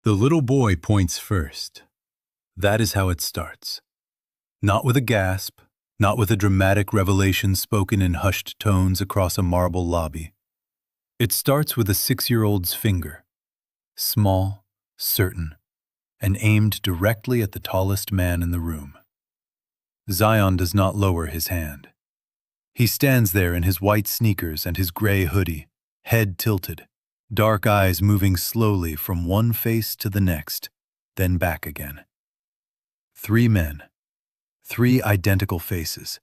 The little boy points first. That is how it starts. Not with a gasp, not with a dramatic revelation spoken in hushed tones across a marble lobby. It starts with a 6-year-old's finger, small, certain, and aimed directly at the tallest man in the room. Zion does not lower his hand. He stands there in his white sneakers and his gray hoodie, head tilted, dark eyes moving slowly from one face to the next, then back again. 3 men, 3 identical faces,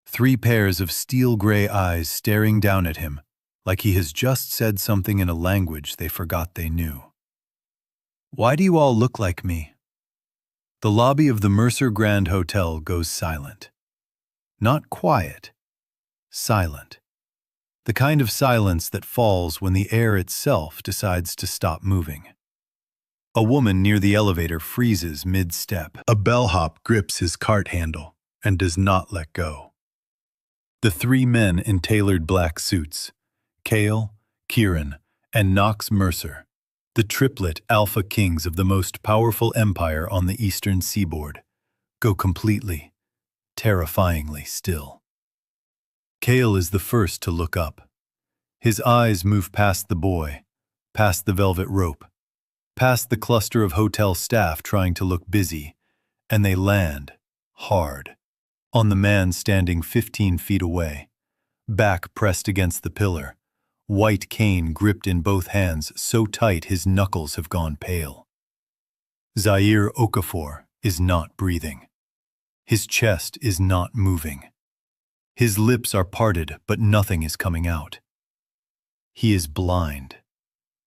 3 pairs of steel-gray eyes staring down at him like he has just said something in a language they forgot they knew. "Why do you all look like me?" The lobby of the Mercer Grand Hotel goes silent. Not quiet, silent. The kind of silence that falls when the air itself decides to stop moving. A woman near the elevator freezes mid-step. A bellhop grips his cart handle and does not let go. The 3 men in tailored black suits, Kael, Kiran, and Knox Mercer, the triplet alpha kings of the most powerful empire on the Eastern Seaboard, go completely, terrifyingly still. Kael is the first to look up. His eyes move past the boy, past the velvet rope, past the cluster of hotel staff trying to look busy, and they land, hard, on the man standing 15 feet away, back pressed against the pillar, white cane gripped in both hands so tight his knuckles have gone pale. Zaire Okafor is not breathing. His chest is not moving. His lips are parted, but nothing is coming out. He is blind.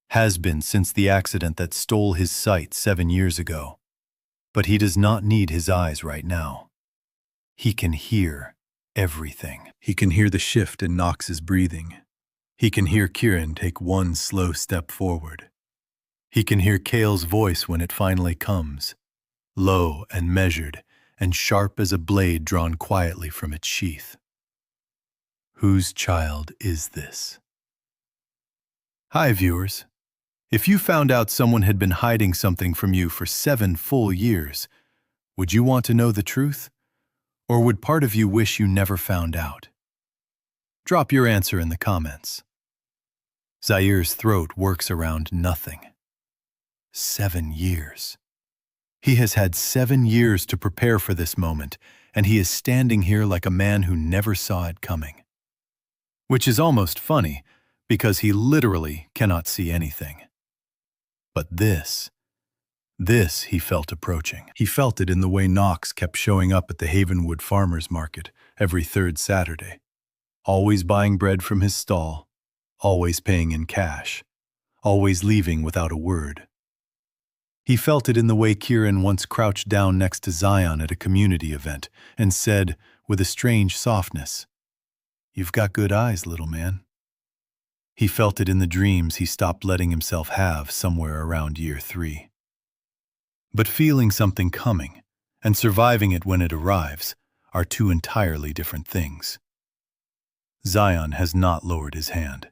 Has been since the accident that stole his sight 7 years ago. But he does not need his eyes right now. He can hear everything. He can hear the shift in Knox's breathing. He can hear Kiran take one slow step forward. He can hear Kael's voice when it finally comes, low and measured and sharp as a blade drawn quietly from its sheath. Whose child is this? Hi, viewers. If you found out someone had been hiding something from you for 7 full years, would you want to know the truth? Or would part of you wish you never found out? Drop your answer in the comments. Zaire's throat works around nothing. 7 years. He has had 7 years to prepare for this moment, and he is standing here like a man who never saw it coming. Which is almost funny, because he literally cannot see anything. But this he felt approaching. He felt it in the way Knox kept showing up at the Havenwood Farmers Market every 3rd Saturday, always buying bread from his stall, always paying in cash, always leaving without a word. He felt it in the way Kiran once crouched down next to Zion at a community event and said, with a strange softness, "You've got good eyes, little man." He felt it in the dreams he stopped letting himself have somewhere around year 3. But feeling something coming and surviving it when it arrives are 2 entirely different things. Zion has not lowered his hand.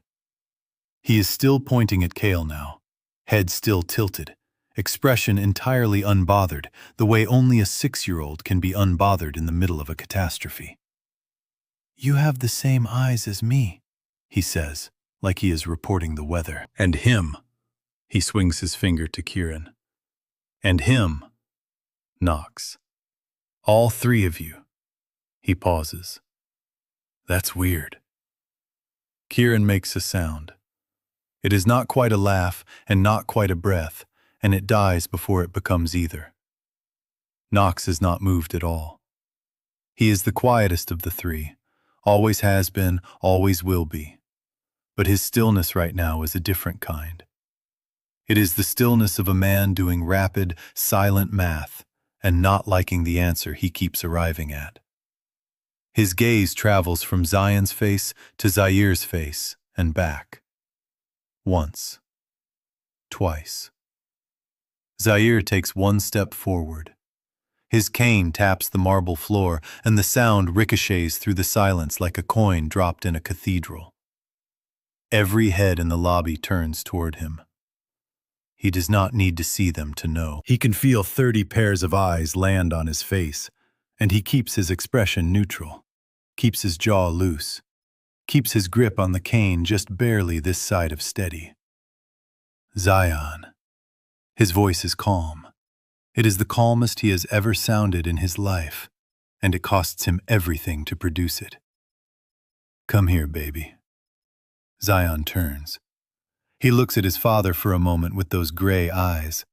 He is still pointing at Kael now, head still tilted, expression entirely unbothered, the way only a 6-year-old can be unbothered in the middle of a catastrophe. "You have the same eyes as me," he says, like he is reporting the weather. "And him," he swings his finger to Kiran. "And him," Knox. "All 3 of you." He pauses. "That's weird." Kiran makes a sound. It is not quite a laugh and not quite a breath, and it dies before it becomes either. Knox is not moved at all. He is the quietest of the 3, always has been, always will be. But his stillness right now is a different kind. It is the stillness of a man doing rapid, silent math and not liking the answer he keeps arriving at. His gaze travels from Zion's face to Zaire's face and back. Once. Twice. Zaire takes 1 step forward. His cane taps the marble floor, and the sound ricochets through the silence like a coin dropped in a cathedral. Every head in the lobby turns toward him. He does not need to see them to know. He can feel 30 pairs of eyes land on his face, and he keeps his expression neutral, keeps his jaw loose, keeps his grip on the cane just barely this side of steady. Zion. His voice is calm. It is the calmest he has ever sounded in his life, and it costs him everything to produce it. Come here, baby. Zion turns. He looks at his father for a moment with those gray eyes,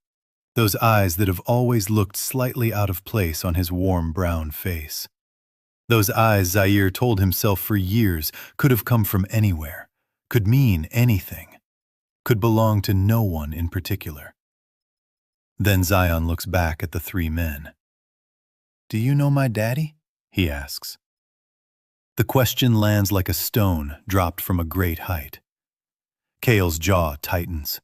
those eyes that have always looked slightly out of place on his warm brown face. Those eyes Zaire told himself for years could have come from anywhere, could mean anything, could belong to no one in particular. Then Zion looks back at the three men. "Do you know my daddy?" he asks. The question lands like a stone dropped from a great height. Kael's jaw tightens.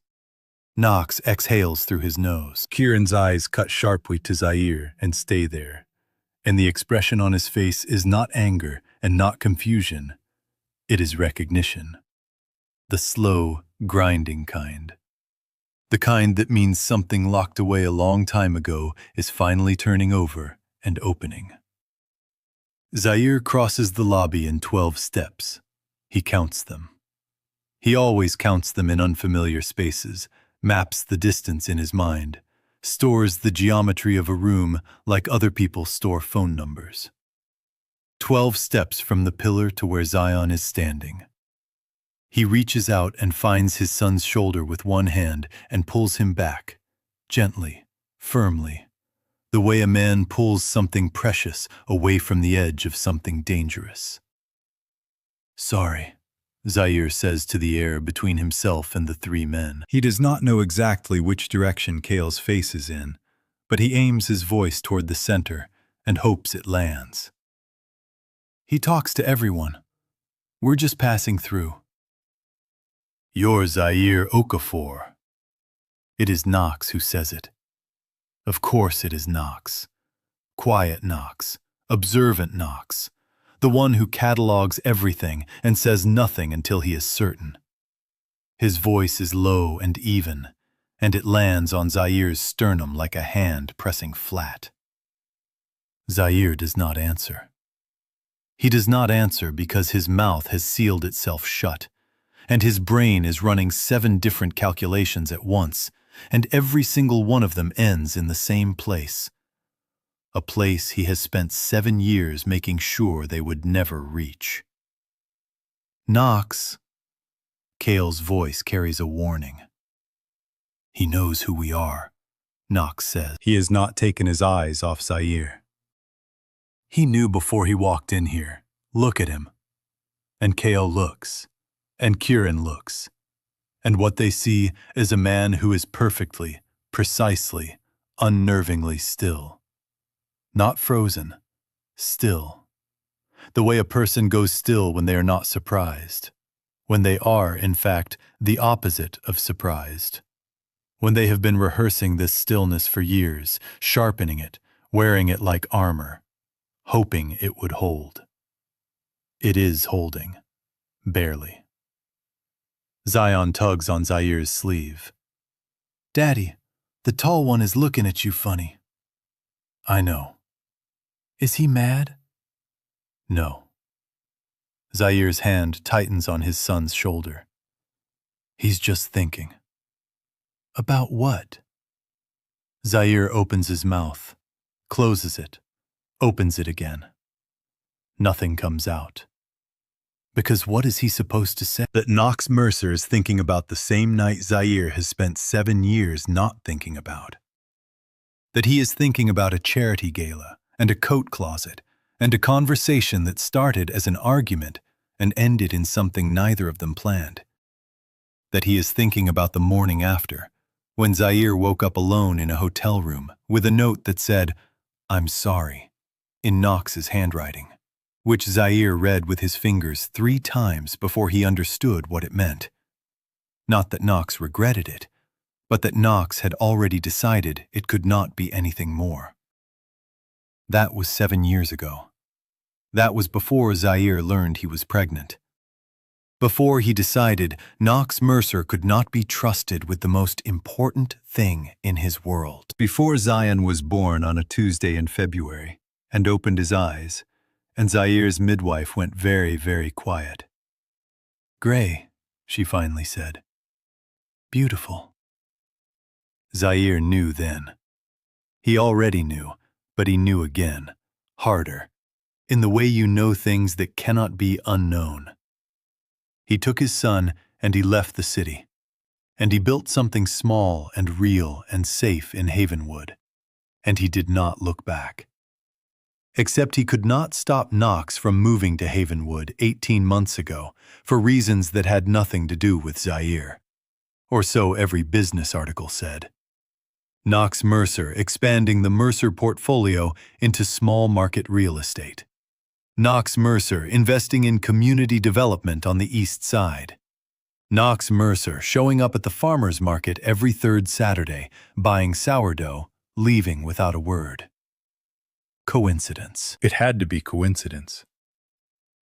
Knox exhales through his nose. Kiran's eyes cut sharply to Zaire and stay there, and the expression on his face is not anger and not confusion. It is recognition. The slow, grinding kind. The kind that means something locked away a long time ago is finally turning over and opening. Zaire crosses the lobby in 12 steps. He counts them. He always counts them in unfamiliar spaces, maps the distance in his mind, stores the geometry of a room like other people store phone numbers. 12 steps from the pillar to where Zion is standing. He reaches out and finds his son's shoulder with one hand and pulls him back, gently, firmly, the way a man pulls something precious away from the edge of something dangerous. "Sorry," Zaire says to the air between himself and the three men. He does not know exactly which direction Kael's face is in, but he aims his voice toward the center and hopes it lands. He talks to everyone. We're just passing through. "You're Zaire Okafor." It is Knox who says it. Of course it is Knox. Quiet Knox, observant Knox, the one who catalogues everything and says nothing until he is certain. His voice is low and even, and it lands on Zaire's sternum like a hand pressing flat. Zaire does not answer. He does not answer because his mouth has sealed itself shut, and his brain is running 7 different calculations at once, and every single one of them ends in the same place. A place he has spent 7 years making sure they would never reach. "Knox." Kael's voice carries a warning. "He knows who we are," Knox says. He has not taken his eyes off Zaire. He knew before he walked in here. Look at him. And Kael looks. And Kiran looks. And what they see is a man who is perfectly, precisely, unnervingly still. Not frozen, still. The way a person goes still when they are not surprised. When they are, in fact, the opposite of surprised. When they have been rehearsing this stillness for years, sharpening it, wearing it like armor, hoping it would hold. It is holding. Barely. Zion tugs on Zaire's sleeve. "Daddy, the tall one is looking at you funny." "I know." "Is he mad?" "No." Zaire's hand tightens on his son's shoulder. "He's just thinking." "About what?" Zaire opens his mouth, closes it, opens it again. Nothing comes out. Because what is he supposed to say? That Knox Mercer is thinking about the same night Zaire has spent 7 years not thinking about. That he is thinking about a charity gala and a coat closet and a conversation that started as an argument and ended in something neither of them planned. That he is thinking about the morning after, when Zaire woke up alone in a hotel room with a note that said, "I'm sorry," in Knox's handwriting, which Zaire read with his fingers 3 times before he understood what it meant. Not that Knox regretted it, but that Knox had already decided it could not be anything more. That was 7 years ago. That was before Zaire learned he was pregnant. Before he decided, Knox Mercer could not be trusted with the most important thing in his world. Before Zion was born on a Tuesday in February and opened his eyes, and Zaire's midwife went very, very quiet. "Gray," she finally said. "Beautiful." Zaire knew then. He already knew, but he knew again, harder, in the way you know things that cannot be unknown. He took his son and he left the city, and he built something small and real and safe in Havenwood, and he did not look back. Except he could not stop Knox from moving to Havenwood 18 months ago for reasons that had nothing to do with Zaire. Or so every business article said. Knox Mercer expanding the Mercer portfolio into small market real estate. Knox Mercer investing in community development on the East Side. Knox Mercer showing up at the farmer's market every third Saturday, buying sourdough, leaving without a word. Coincidence. It had to be coincidence.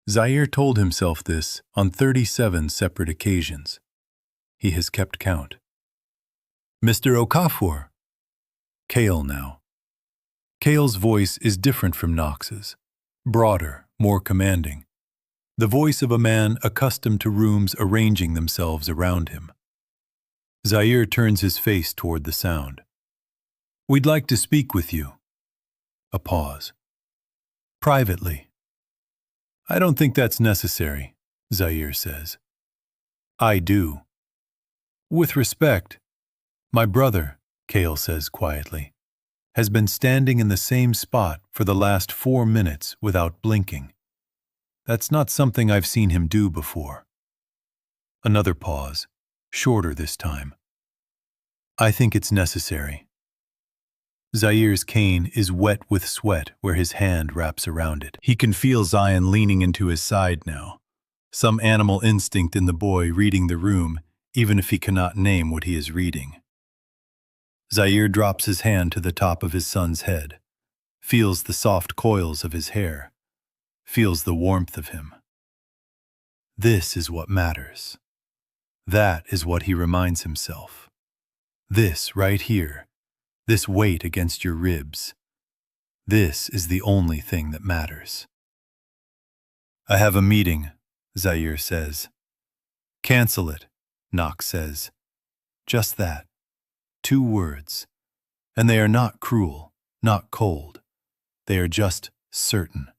Zaire told himself this on 37 separate occasions. He has kept count. "Mr. Okafor." Kael now. Kael's voice is different from Knox's. Broader, more commanding. The voice of a man accustomed to rooms arranging themselves around him. Zaire turns his face toward the sound. "We'd like to speak with you." A pause. "Privately." "I don't think that's necessary," Zaire says. "I do." "With respect." "My brother," Kael says quietly, "has been standing in the same spot for the last 4 minutes without blinking. That's not something I've seen him do before." Another pause, shorter this time. "I think it's necessary." Zaire's cane is wet with sweat where his hand wraps around it. He can feel Zion leaning into his side now, some animal instinct in the boy reading the room, even if he cannot name what he is reading. Zaire drops his hand to the top of his son's head, feels the soft coils of his hair, feels the warmth of him. This is what matters. That is what he reminds himself. This right here, this weight against your ribs. This is the only thing that matters. "I have a meeting," Zaire says. "Cancel it," Knox says. Just that. 2 words. And they are not cruel, not cold. They are just certain.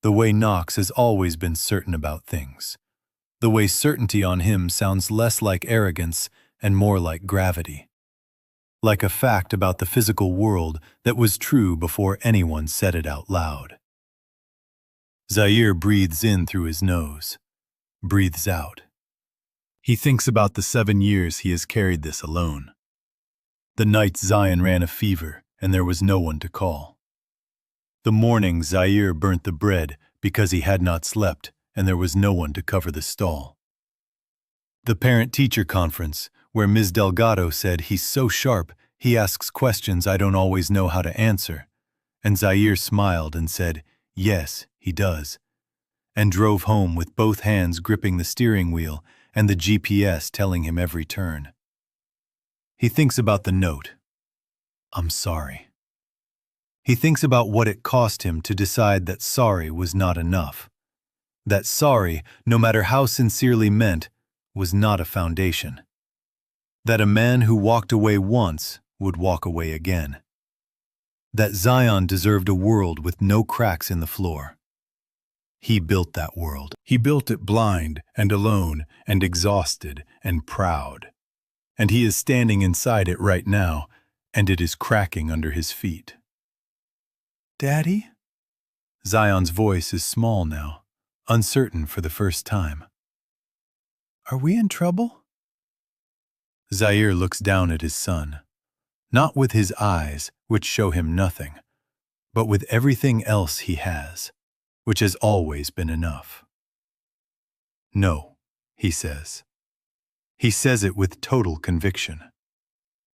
The way Knox has always been certain about things. The way certainty on him sounds less like arrogance and more like gravity. Like a fact about the physical world that was true before anyone said it out loud. Zaire breathes in through his nose, breathes out. He thinks about the 7 years he has carried this alone. The nights Zion ran a fever and there was no one to call. The morning Zaire burnt the bread because he had not slept and there was no one to cover the stall. The parent-teacher conference where Ms. Delgado said he's so sharp he asks questions I don't always know how to answer, and Zaire smiled and said, "Yes, he does," and drove home with both hands gripping the steering wheel and the GPS telling him every turn. He thinks about the note. "I'm sorry." He thinks about what it cost him to decide that sorry was not enough. That sorry, no matter how sincerely meant, was not a foundation. That a man who walked away once would walk away again. That Zion deserved a world with no cracks in the floor. He built that world. He built it blind and alone and exhausted and proud. And he is standing inside it right now, and it is cracking under his feet. "Daddy?" Zion's voice is small now, uncertain for the first time. "Are we in trouble?" Zaire looks down at his son, not with his eyes, which show him nothing, but with everything else he has, which has always been enough. "No," he says. He says it with total conviction.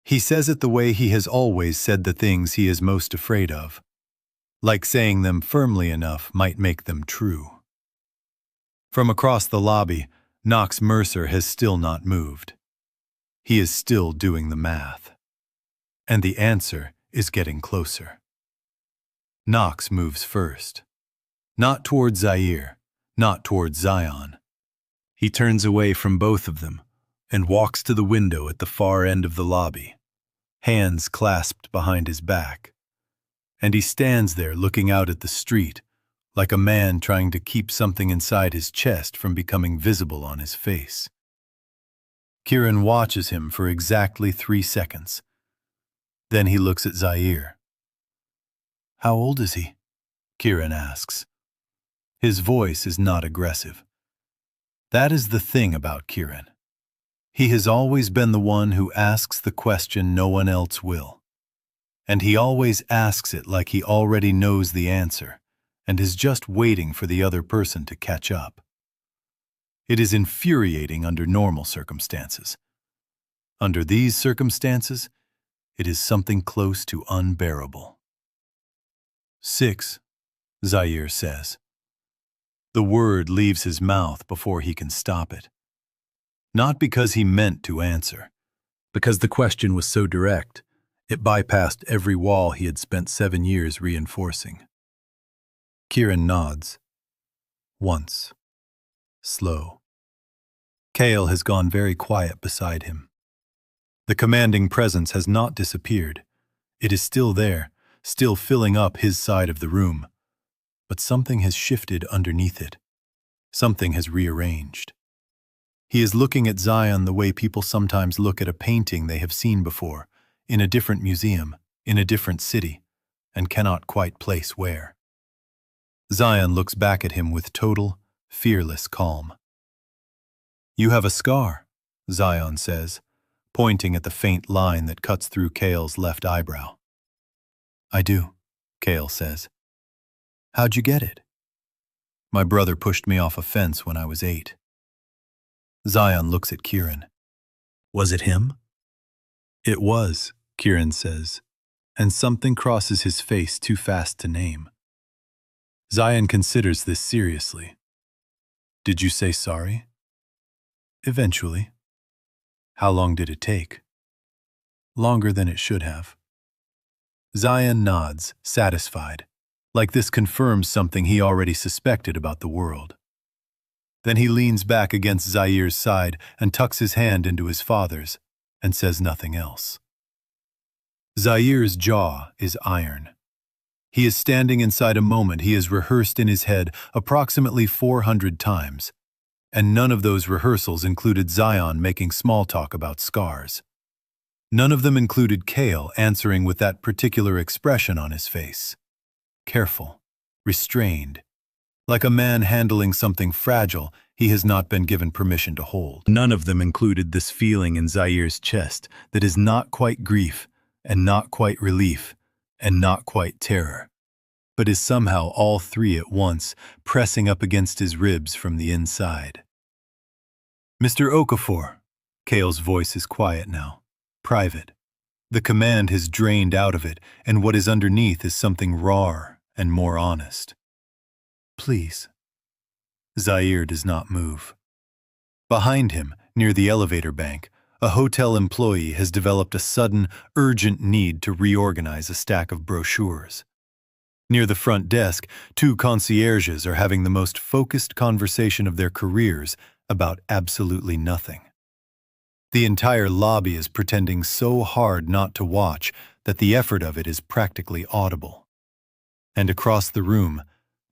He says it the way he has always said the things he is most afraid of, like saying them firmly enough might make them true. From across the lobby, Knox Mercer has still not moved. He is still doing the math. And the answer is getting closer. Knox moves first. Not toward Zaire, not toward Zion. He turns away from both of them and walks to the window at the far end of the lobby, hands clasped behind his back. And he stands there looking out at the street, like a man trying to keep something inside his chest from becoming visible on his face. Kiran watches him for exactly 3 seconds. Then he looks at Zaire. "How old is he?" Kiran asks. His voice is not aggressive. That is the thing about Kiran. He has always been the one who asks the question no one else will. And he always asks it like he already knows the answer and is just waiting for the other person to catch up. It is infuriating under normal circumstances. Under these circumstances, it is something close to unbearable. 6, Zaire says. The word leaves his mouth before he can stop it. Not because he meant to answer, because the question was so direct, it bypassed every wall he had spent 7 years reinforcing. Kiran nods. Once. Slow. Kael has gone very quiet beside him. The commanding presence has not disappeared. It is still there, still filling up his side of the room. But something has shifted underneath it. Something has rearranged. He is looking at Zion the way people sometimes look at a painting they have seen before, in a different museum, in a different city, and cannot quite place where. Zion looks back at him with total, fearless calm. "You have a scar," Zion says, pointing at the faint line that cuts through Kael's left eyebrow. "I do," Kael says. "How'd you get it?" "My brother pushed me off a fence when I was 8. Zion looks at Kiran. "Was it him?" "It was," Kiran says, and something crosses his face too fast to name. Zion considers this seriously. "Did you say sorry?" "Eventually." "How long did it take?" "Longer than it should have." Zion nods, satisfied, like this confirms something he already suspected about the world. Then he leans back against Zaire's side and tucks his hand into his father's and says nothing else. Zaire's jaw is iron. He is standing inside a moment he has rehearsed in his head approximately 400 times, and none of those rehearsals included Zion making small talk about scars. None of them included Kael answering with that particular expression on his face. Careful, restrained, like a man handling something fragile he has not been given permission to hold. None of them included this feeling in Zaire's chest that is not quite grief, and not quite relief, and not quite terror, but is somehow all three at once, pressing up against his ribs from the inside. "Mr. Okafor," Kael's voice is quiet now, private. The command has drained out of it, and what is underneath is something rawer and more honest. "Please." Zaire does not move. Behind him, near the elevator bank, a hotel employee has developed a sudden, urgent need to reorganize a stack of brochures. Near the front desk, 2 concierges are having the most focused conversation of their careers about absolutely nothing. The entire lobby is pretending so hard not to watch that the effort of it is practically audible. And across the room,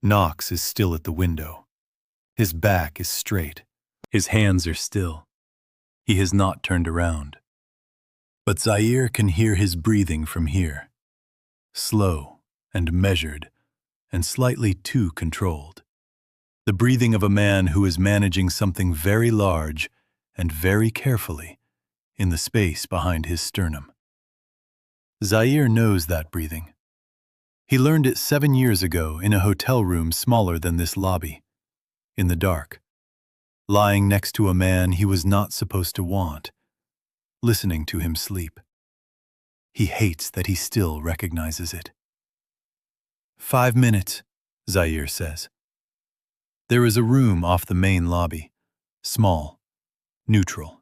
Knox is still at the window. His back is straight. His hands are still. He has not turned around. But Zaire can hear his breathing from here. Slow and measured and slightly too controlled. The breathing of a man who is managing something very large and very carefully in the space behind his sternum. Zaire knows that breathing. He learned it 7 years ago in a hotel room smaller than this lobby, in the dark, lying next to a man he was not supposed to want, listening to him sleep. He hates that he still recognizes it. 5 minutes, Zaire says. There is a room off the main lobby, Small, neutral.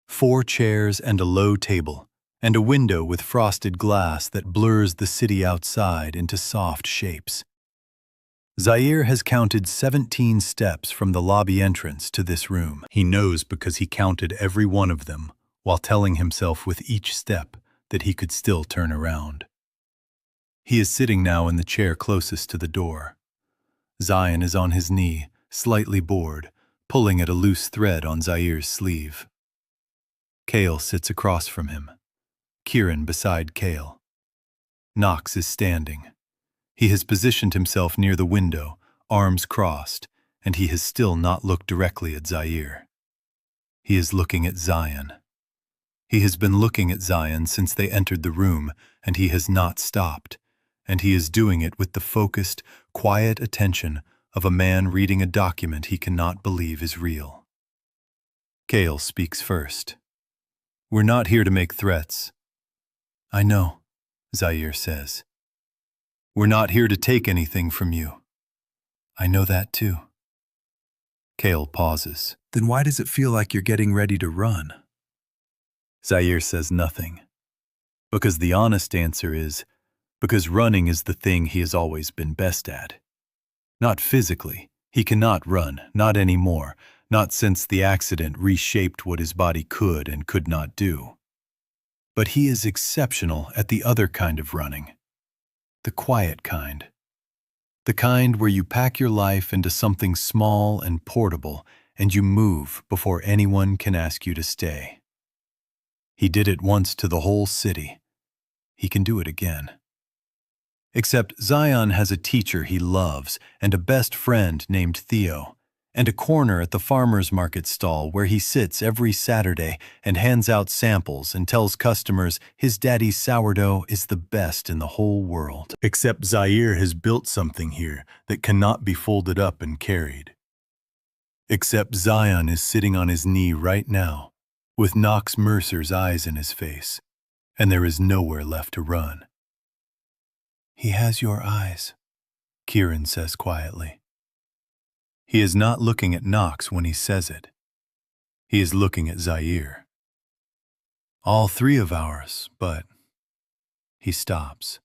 4 chairs and a low table, and a window with frosted glass that blurs the city outside into soft shapes. Zaire has counted 17 steps from the lobby entrance to this room. He knows because he counted every one of them, while telling himself with each step that he could still turn around. He is sitting now in the chair closest to the door. Zion is on his knee, slightly bored, pulling at a loose thread on Zaire's sleeve. Kael sits across from him, Kiran beside Kael. Knox is standing. He has positioned himself near the window, arms crossed, and he has still not looked directly at Zaire. He is looking at Zion. He has been looking at Zion since they entered the room, and he has not stopped, and he is doing it with the focused, quiet attention of a man reading a document he cannot believe is real. Kael speaks first. "We're not here to make threats." "I know," Zaire says. "We're not here to take anything from you." "I know that too." Kael pauses. "Then why does it feel like you're getting ready to run?" Zaire says nothing. Because the honest answer is, because running is the thing he has always been best at. Not physically. He cannot run, not anymore, not since the accident reshaped what his body could and could not do. But he is exceptional at the other kind of running. The quiet kind. The kind where you pack your life into something small and portable and you move before anyone can ask you to stay. He did it once to the whole city. He can do it again. Except Zion has a teacher he loves and a best friend named Theo, and a corner at the farmer's market stall where he sits every Saturday and hands out samples and tells customers his daddy's sourdough is the best in the whole world. Except Zaire has built something here that cannot be folded up and carried. Except Zion is sitting on his knee right now, with Knox Mercer's eyes in his face, and there is nowhere left to run. "He has your eyes," Kiran says quietly. He is not looking at Knox when he says it. He is looking at Zaire. "All 3 of ours, but..." He stops.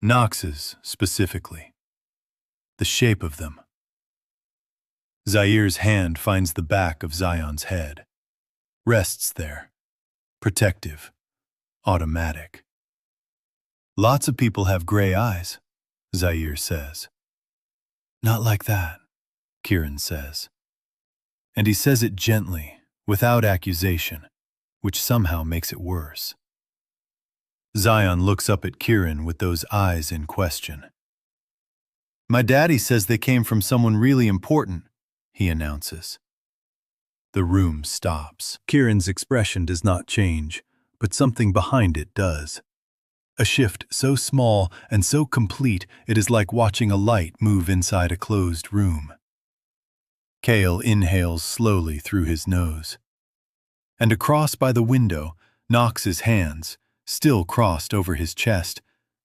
Knox's, specifically. The shape of them. Zaire's hand finds the back of Zion's head. Rests there. Protective. Automatic. "Lots of people have gray eyes," Zaire says. "Not like that," Kiran says. And he says it gently, without accusation, which somehow makes it worse. Zion looks up at Kiran with those eyes in question. "My daddy says they came from someone really important," he announces. The room stops. Kiran's expression does not change, but something behind it does. A shift so small and so complete it is like watching a light move inside a closed room. Kael inhales slowly through his nose. And across by the window, Knox's hands, still crossed over his chest,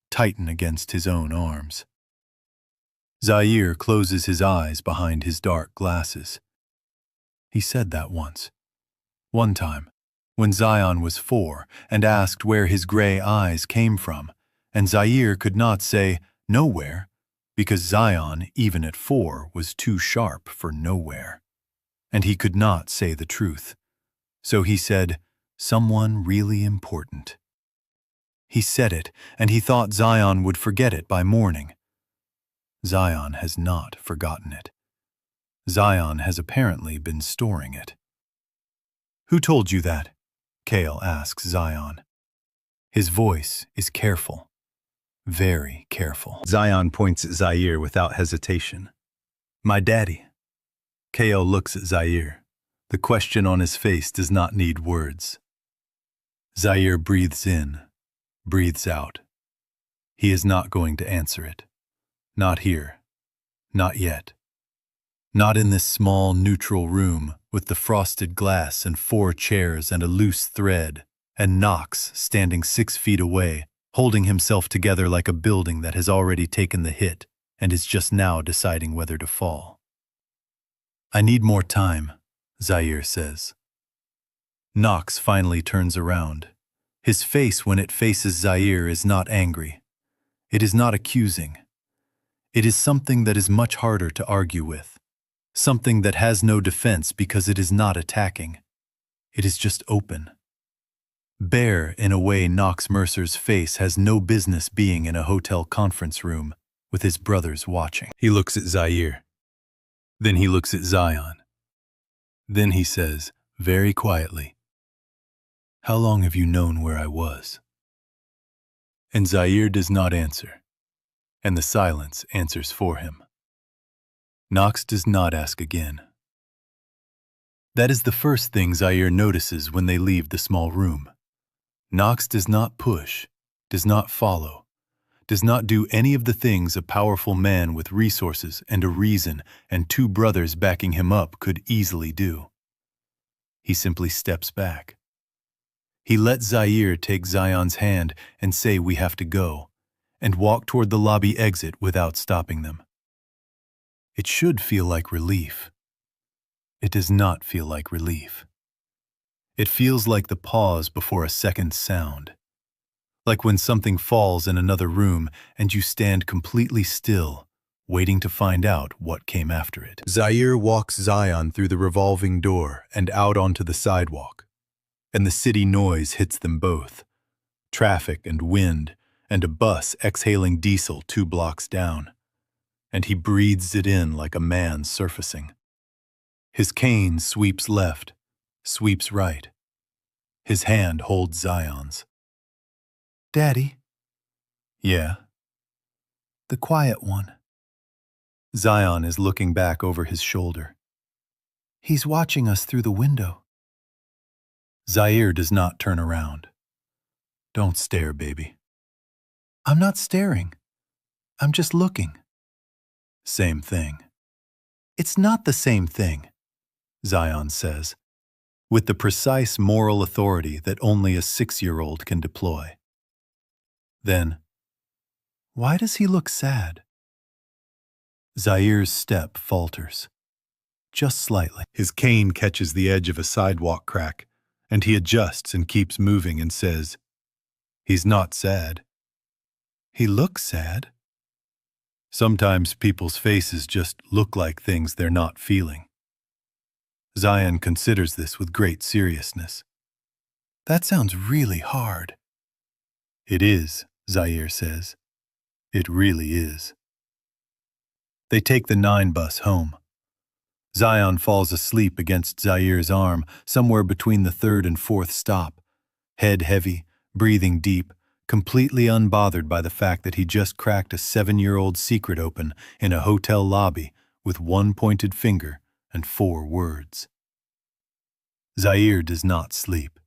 tighten against his own arms. Zaire closes his eyes behind his dark glasses. He said that once. One time, when Zion was 4 and asked where his gray eyes came from, and Zaire could not say nowhere, because Zion, even at 4, was too sharp for nowhere. And he could not say the truth. So he said, "Someone really important." He said it, and he thought Zion would forget it by morning. Zion has not forgotten it. Zion has apparently been storing it. "Who told you that?" Kael asks Zion. His voice is careful, very careful. Zion points at Zaire without hesitation. "My daddy." Kael looks at Zaire. The question on his face does not need words. Zaire breathes in, breathes out. He is not going to answer it. Not here. Not yet. Not in this small, neutral room with the frosted glass and 4 chairs and a loose thread, and Knox standing 6 feet away, holding himself together like a building that has already taken the hit and is just now deciding whether to fall. "I need more time," Zaire says. Knox finally turns around. His face when it faces Zaire is not angry. It is not accusing. It is something that is much harder to argue with. Something that has no defense because it is not attacking. It is just open. Bare in a way Knox Mercer's face has no business being in a hotel conference room with his brothers watching. He looks at Zaire. Then he looks at Zion. Then he says, very quietly, "How long have you known where I was?" And Zaire does not answer, and the silence answers for him. Knox does not ask again. That is the first thing Zaire notices when they leave the small room. Knox does not push, does not follow, does not do any of the things a powerful man with resources and a reason and two brothers backing him up could easily do. He simply steps back. He lets Zaire take Zion's hand and say we have to go, and walk toward the lobby exit without stopping them. It should feel like relief. It does not feel like relief. It feels like the pause before a second sound. Like when something falls in another room and you stand completely still, waiting to find out what came after it. Zaire walks Zion through the revolving door and out onto the sidewalk. And the city noise hits them both. Traffic and wind, and a bus exhaling diesel 2 blocks down. And he breathes it in like a man surfacing. His cane sweeps left, sweeps right. His hand holds Zion's. "Daddy?" "Yeah?" "The quiet one." Zion is looking back over his shoulder. "He's watching us through the window." Zaire does not turn around. "Don't stare, baby." "I'm not staring. I'm just looking." "Same thing." "It's not the same thing," Zion says, with the precise moral authority that only a 6-year-old can deploy. Then, "Why does he look sad?" Zaire's step falters, just slightly. His cane catches the edge of a sidewalk crack, and he adjusts and keeps moving and says, "He's not sad." "He looks sad." Sometimes people's faces just look like things they're not feeling. Zion considers this with great seriousness. "That sounds really hard." "It is," Zaire says. "It really is." They take the 9 bus home. Zion falls asleep against Zaire's arm somewhere between the 3rd and 4th stop, head heavy, breathing deep, completely unbothered by the fact that he just cracked a 7-year-old secret open in a hotel lobby with 1 pointed finger and 4 words. Zaire does not sleep.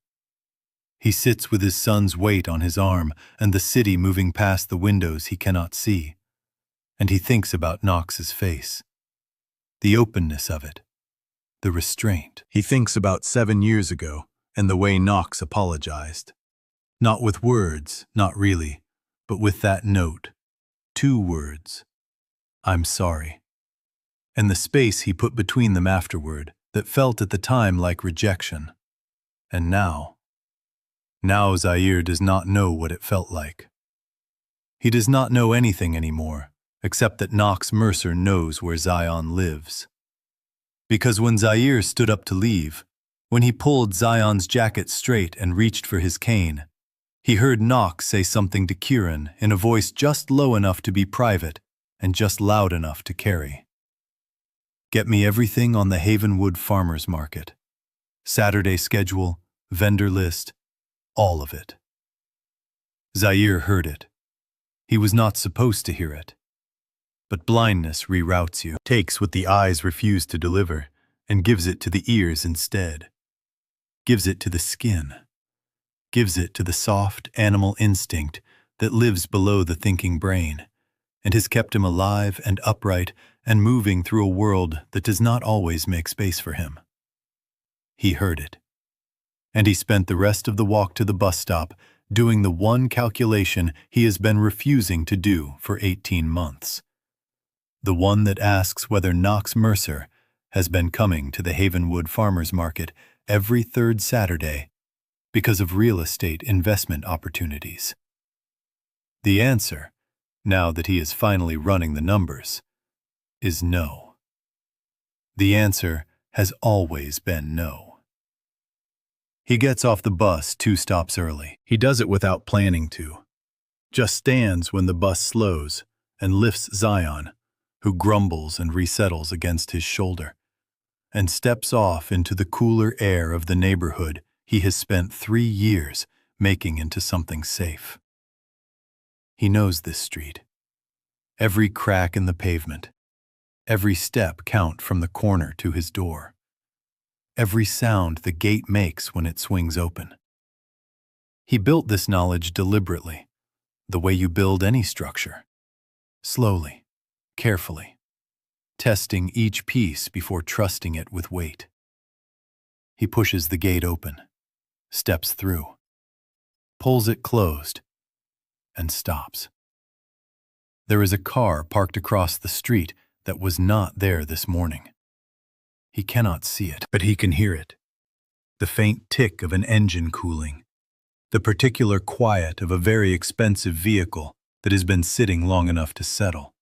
He sits with his son's weight on his arm and the city moving past the windows he cannot see, and he thinks about Knox's face. The openness of it, the restraint. He thinks about 7 years ago and the way Knox apologized. Not with words, not really, but with that note. 2 words. "I'm sorry." And the space he put between them afterward that felt at the time like rejection. And now Zaire does not know what it felt like. He does not know anything anymore, except that Knox Mercer knows where Zion lives. Because when Zaire stood up to leave, when he pulled Zion's jacket straight and reached for his cane, he heard Knox say something to Kiran in a voice just low enough to be private and just loud enough to carry. "Get me everything on the Havenwood Farmers Market. Saturday schedule, vendor list, all of it." Zaire heard it. He was not supposed to hear it. But blindness reroutes you, takes what the eyes refuse to deliver, and gives it to the ears instead. Gives it to the skin. Gives it to the soft animal instinct that lives below the thinking brain, and has kept him alive and upright and moving through a world that does not always make space for him. He heard it. And he spent the rest of the walk to the bus stop doing the one calculation he has been refusing to do for 18 months. The one that asks whether Knox Mercer has been coming to the Havenwood Farmers Market every third Saturday because of real estate investment opportunities. The answer, now that he is finally running the numbers, is no. The answer has always been no. He gets off the bus 2 stops early. He does it without planning to. Just stands when the bus slows and lifts Zion, who grumbles and resettles against his shoulder, and steps off into the cooler air of the neighborhood he has spent 3 years making into something safe. He knows this street. Every crack in the pavement, every step count from the corner to his door, every sound the gate makes when it swings open. He built this knowledge deliberately, the way you build any structure. Slowly, carefully, testing each piece before trusting it with weight. He pushes the gate open, steps through, pulls it closed, and stops. There is a car parked across the street that was not there this morning. He cannot see it, but he can hear it. The faint tick of an engine cooling, the particular quiet of a very expensive vehicle that has been sitting long enough to settle.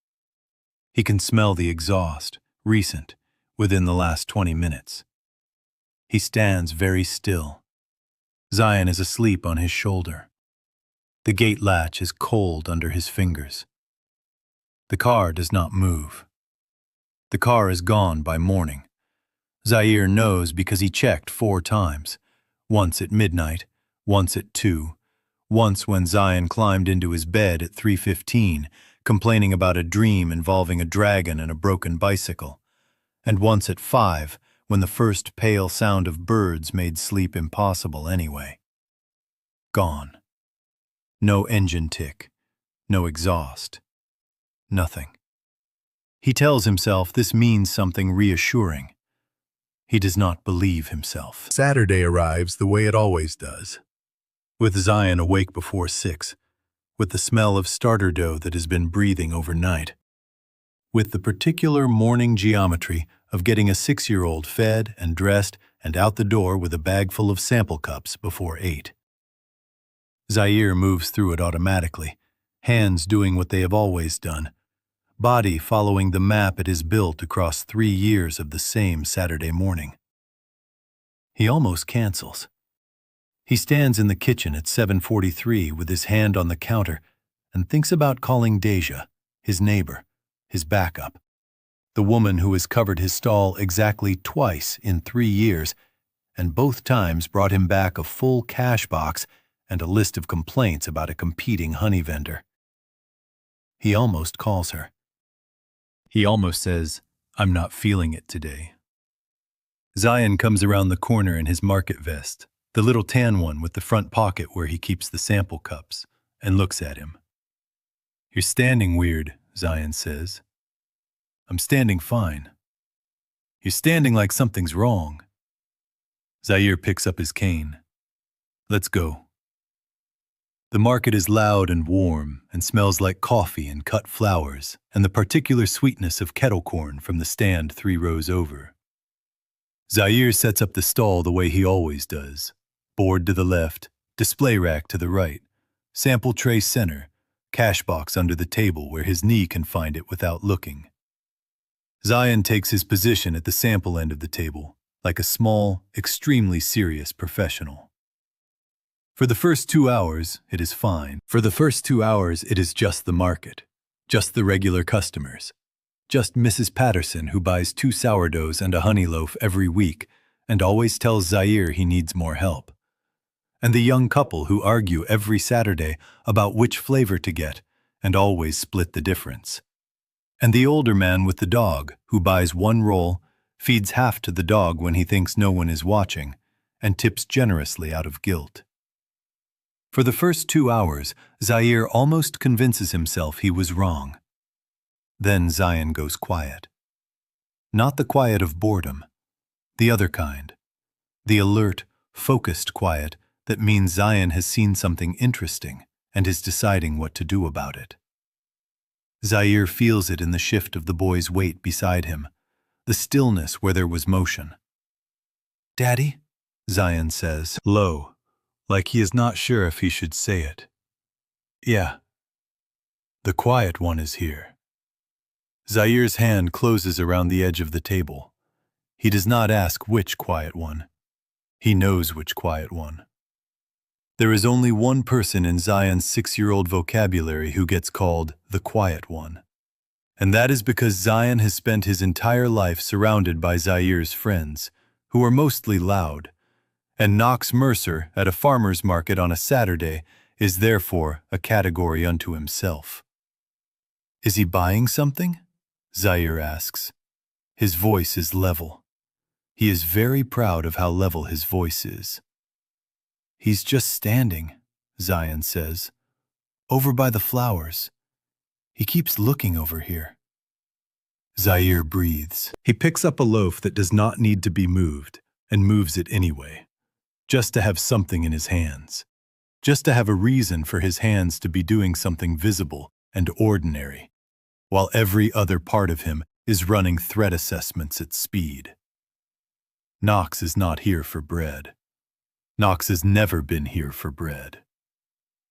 He can smell the exhaust, recent, within the last 20 minutes. He stands very still. Zion is asleep on his shoulder. The gate latch is cold under his fingers. The car does not move. The car is gone by morning. Zaire knows because he checked 4 times, once at midnight, once at 2, once when Zion climbed into his bed at 3:15, complaining about a dream involving a dragon and a broken bicycle, and once at 5, when the first pale sound of birds made sleep impossible anyway. Gone. No engine tick, no exhaust, nothing. He tells himself this means something reassuring. He does not believe himself. Saturday arrives the way it always does, with Zion awake before 6, with the smell of starter dough that has been breathing overnight, with the particular morning geometry of getting a 6-year-old fed and dressed and out the door with a bag full of sample cups before 8. Zaire moves through it automatically, hands doing what they have always done, body following the map it has built across 3 years of the same Saturday morning. He almost cancels. He stands in the kitchen at 7:43 with his hand on the counter and thinks about calling Deja, his neighbor, his backup, the woman who has covered his stall exactly twice in 3 years and both times brought him back a full cash box and a list of complaints about a competing honey vendor. He almost calls her. He almost says, "I'm not feeling it today." Zion comes around the corner in his market vest, the little tan one with the front pocket where he keeps the sample cups, and looks at him. "You're standing weird," Zion says. "I'm standing fine." "You're standing like something's wrong." Zaire picks up his cane. "Let's go." The market is loud and warm and smells like coffee and cut flowers and the particular sweetness of kettle corn from the stand 3 rows over. Zaire sets up the stall the way he always does. Board to the left, display rack to the right, sample tray center, cash box under the table where his knee can find it without looking. Zion takes his position at the sample end of the table, like a small, extremely serious professional. For the first 2 hours, it is fine. For the first 2 hours, it is just the market, just the regular customers, just Mrs. Patterson who buys 2 sourdoughs and a honey loaf every week and always tells Zaire he needs more help, and the young couple who argue every Saturday about which flavor to get and always split the difference, and the older man with the dog who buys 1 roll, feeds half to the dog when he thinks no one is watching, and tips generously out of guilt. For the first 2 hours, Zaire almost convinces himself he was wrong. Then Zion goes quiet. Not the quiet of boredom, the other kind. The alert, focused quiet that means Zion has seen something interesting and is deciding what to do about it. Zaire feels it in the shift of the boy's weight beside him, the stillness where there was motion. "Daddy?" Zion says, low, like he is not sure if he should say it. "Yeah. The quiet one is here." Zaire's hand closes around the edge of the table. He does not ask which quiet one. He knows which quiet one. There is only one person in Zion's 6-year-old vocabulary who gets called the quiet one. And that is because Zion has spent his entire life surrounded by Zaire's friends, who are mostly loud, and Knox Mercer at a farmer's market on a Saturday is therefore a category unto himself. "Is he buying something?" Zaire asks. His voice is level. He is very proud of how level his voice is. "He's just standing," Zion says, "over by the flowers. He keeps looking over here." Zaire breathes. He picks up a loaf that does not need to be moved and moves it anyway, just to have something in his hands, just to have a reason for his hands to be doing something visible and ordinary, while every other part of him is running threat assessments at speed. Knox is not here for bread. Knox has never been here for bread.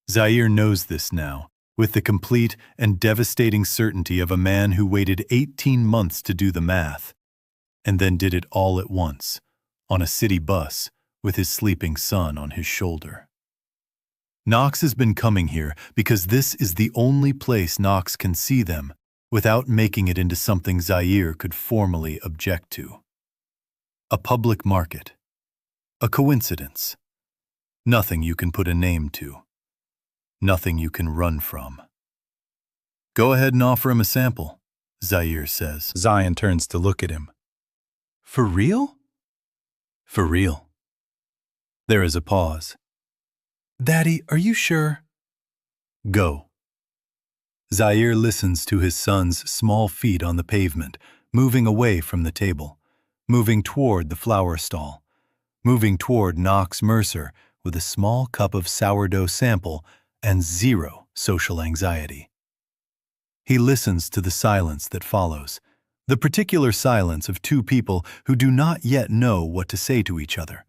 Zaire knows this now, with the complete and devastating certainty of a man who waited 18 months to do the math, and then did it all at once, on a city bus, with his sleeping son on his shoulder. Knox has been coming here because this is the only place Knox can see them without making it into something Zaire could formally object to. A public market. A coincidence. Nothing you can put a name to. Nothing you can run from. "Go ahead and offer him a sample," Zaire says. Zion turns to look at him. "For real?" "For real." There is a pause. "Daddy, are you sure?" "Go." Zaire listens to his son's small feet on the pavement, moving away from the table, moving toward the flower stall, moving toward Knox Mercer with a small cup of sourdough sample and zero social anxiety. He listens to the silence that follows, the particular silence of two people who do not yet know what to say to each other,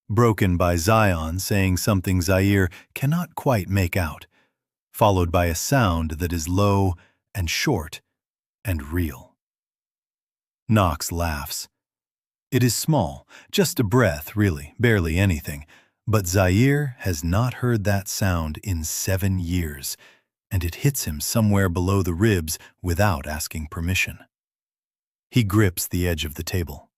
broken by Zion saying something Zaire cannot quite make out, followed by a sound that is low and short and real. Knox laughs. It is small, just a breath, really, barely anything, but Zaire has not heard that sound in 7 years, and it hits him somewhere below the ribs without asking permission. He grips the edge of the table.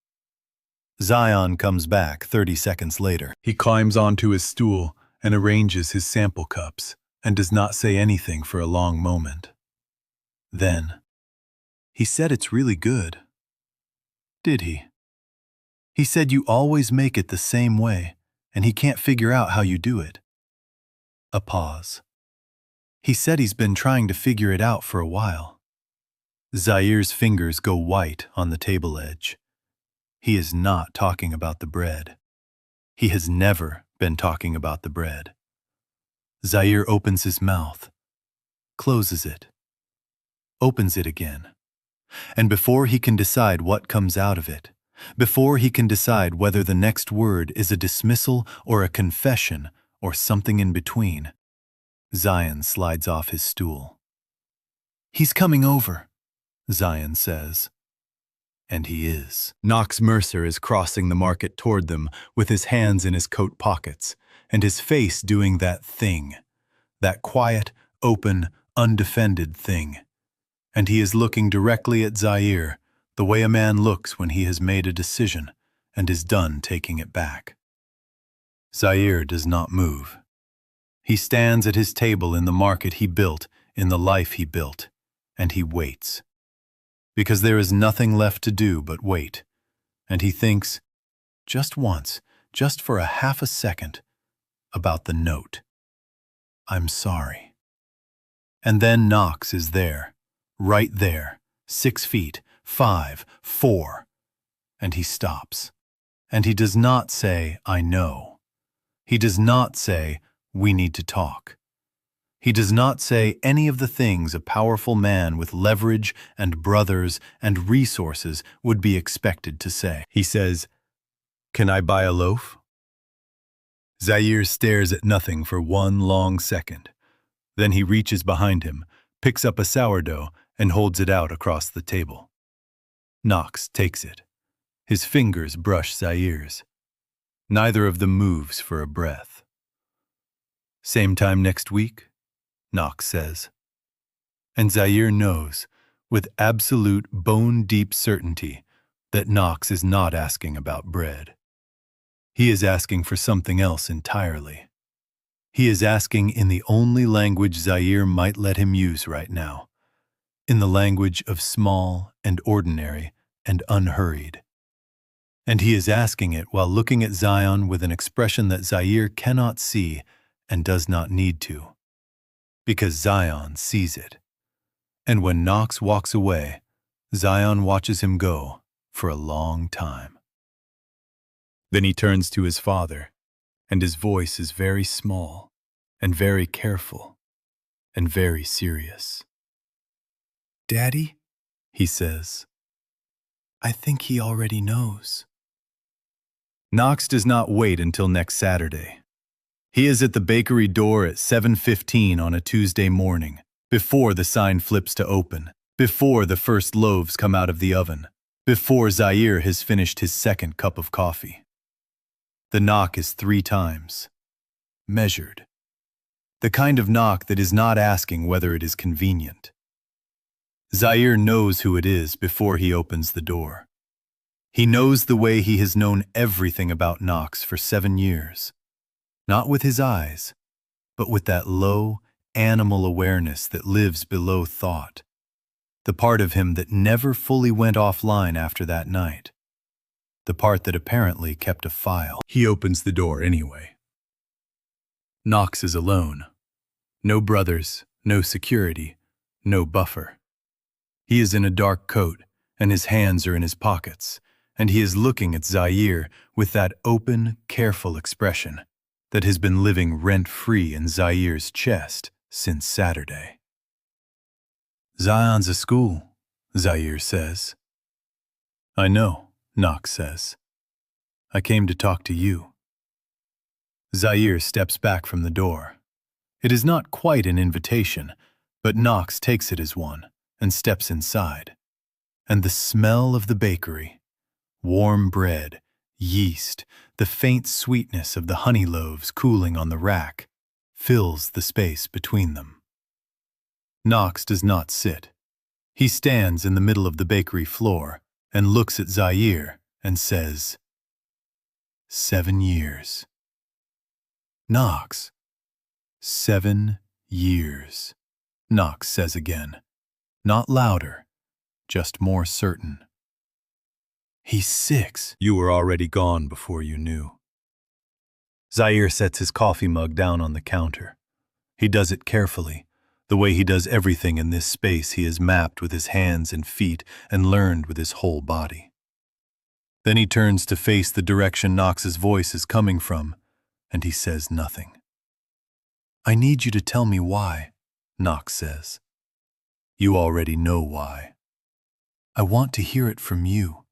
Zion comes back 30 seconds later. He climbs onto his stool and arranges his sample cups and does not say anything for a long moment. Then, "He said it's really good." "Did he?" "He said you always make it the same way, and he can't figure out how you do it." A pause. "He said he's been trying to figure it out for a while." Zaire's fingers go white on the table edge. He is not talking about the bread. He has never been talking about the bread. Zaire opens his mouth, closes it, opens it again, and before he can decide what comes out of it, before he can decide whether the next word is a dismissal or a confession or something in between, Zion slides off his stool. "He's coming over," Zion says. And he is. Knox Mercer is crossing the market toward them with his hands in his coat pockets and his face doing that thing, that quiet, open, undefended thing. And he is looking directly at Zaire, the way a man looks when he has made a decision and is done taking it back. Zaire does not move. He stands at his table in the market he built, in the life he built, and he waits. Because there is nothing left to do but wait, and he thinks, just once, just for a half a second, about the note. "I'm sorry." And then Knox is there, right there, 6 feet, 5, 4, and he stops. And he does not say, "I know." He does not say, "We need to talk." He does not say any of the things a powerful man with leverage and brothers and resources would be expected to say. He says, "Can I buy a loaf?" Zaire stares at nothing for one long second. Then he reaches behind him, picks up a sourdough, and holds it out across the table. Knox takes it. His fingers brush Zaire's. Neither of them moves for a breath. "Same time next week?" Knox says. And Zaire knows, with absolute bone-deep certainty, that Knox is not asking about bread. He is asking for something else entirely. He is asking in the only language Zaire might let him use right now, in the language of small and ordinary and unhurried. And he is asking it while looking at Zion with an expression that Zaire cannot see and does not need to, because Zion sees it. And when Knox walks away, Zion watches him go for a long time. Then he turns to his father, and his voice is very small, and very careful, and very serious. "Daddy," he says, "I think he already knows." Knox does not wait until next Saturday. He is at the bakery door at 7:15 on a Tuesday morning, before the sign flips to open, before the first loaves come out of the oven, before Zaire has finished his second cup of coffee. The knock is 3 times. Measured. The kind of knock that is not asking whether it is convenient. Zaire knows who it is before he opens the door. He knows the way he has known everything about Knox for 7 years. Not with his eyes, but with that low, animal awareness that lives below thought. The part of him that never fully went offline after that night. The part that apparently kept a file. He opens the door anyway. Knox is alone. No brothers, no security, no buffer. He is in a dark coat, and his hands are in his pockets, and he is looking at Zaire with that open, careful expression that has been living rent-free in Zaire's chest since Saturday. "Zion's a school," Zaire says. "I know," Knox says. "I came to talk to you." Zaire steps back from the door. It is not quite an invitation, but Knox takes it as one and steps inside. And the smell of the bakery, warm bread, yeast, the faint sweetness of the honey loaves cooling on the rack, fills the space between them. Knox does not sit. He stands in the middle of the bakery floor and looks at Zaire and says, 7 years. "Knox." 7 years, Knox says again, not louder, just more certain. "He's 6. You were already gone before you knew." Zaire sets his coffee mug down on the counter. He does it carefully, the way he does everything in this space he has mapped with his hands and feet and learned with his whole body. Then he turns to face the direction Knox's voice is coming from, and he says nothing. "I need you to tell me why," Knox says. "You already know why." "I want to hear it from you."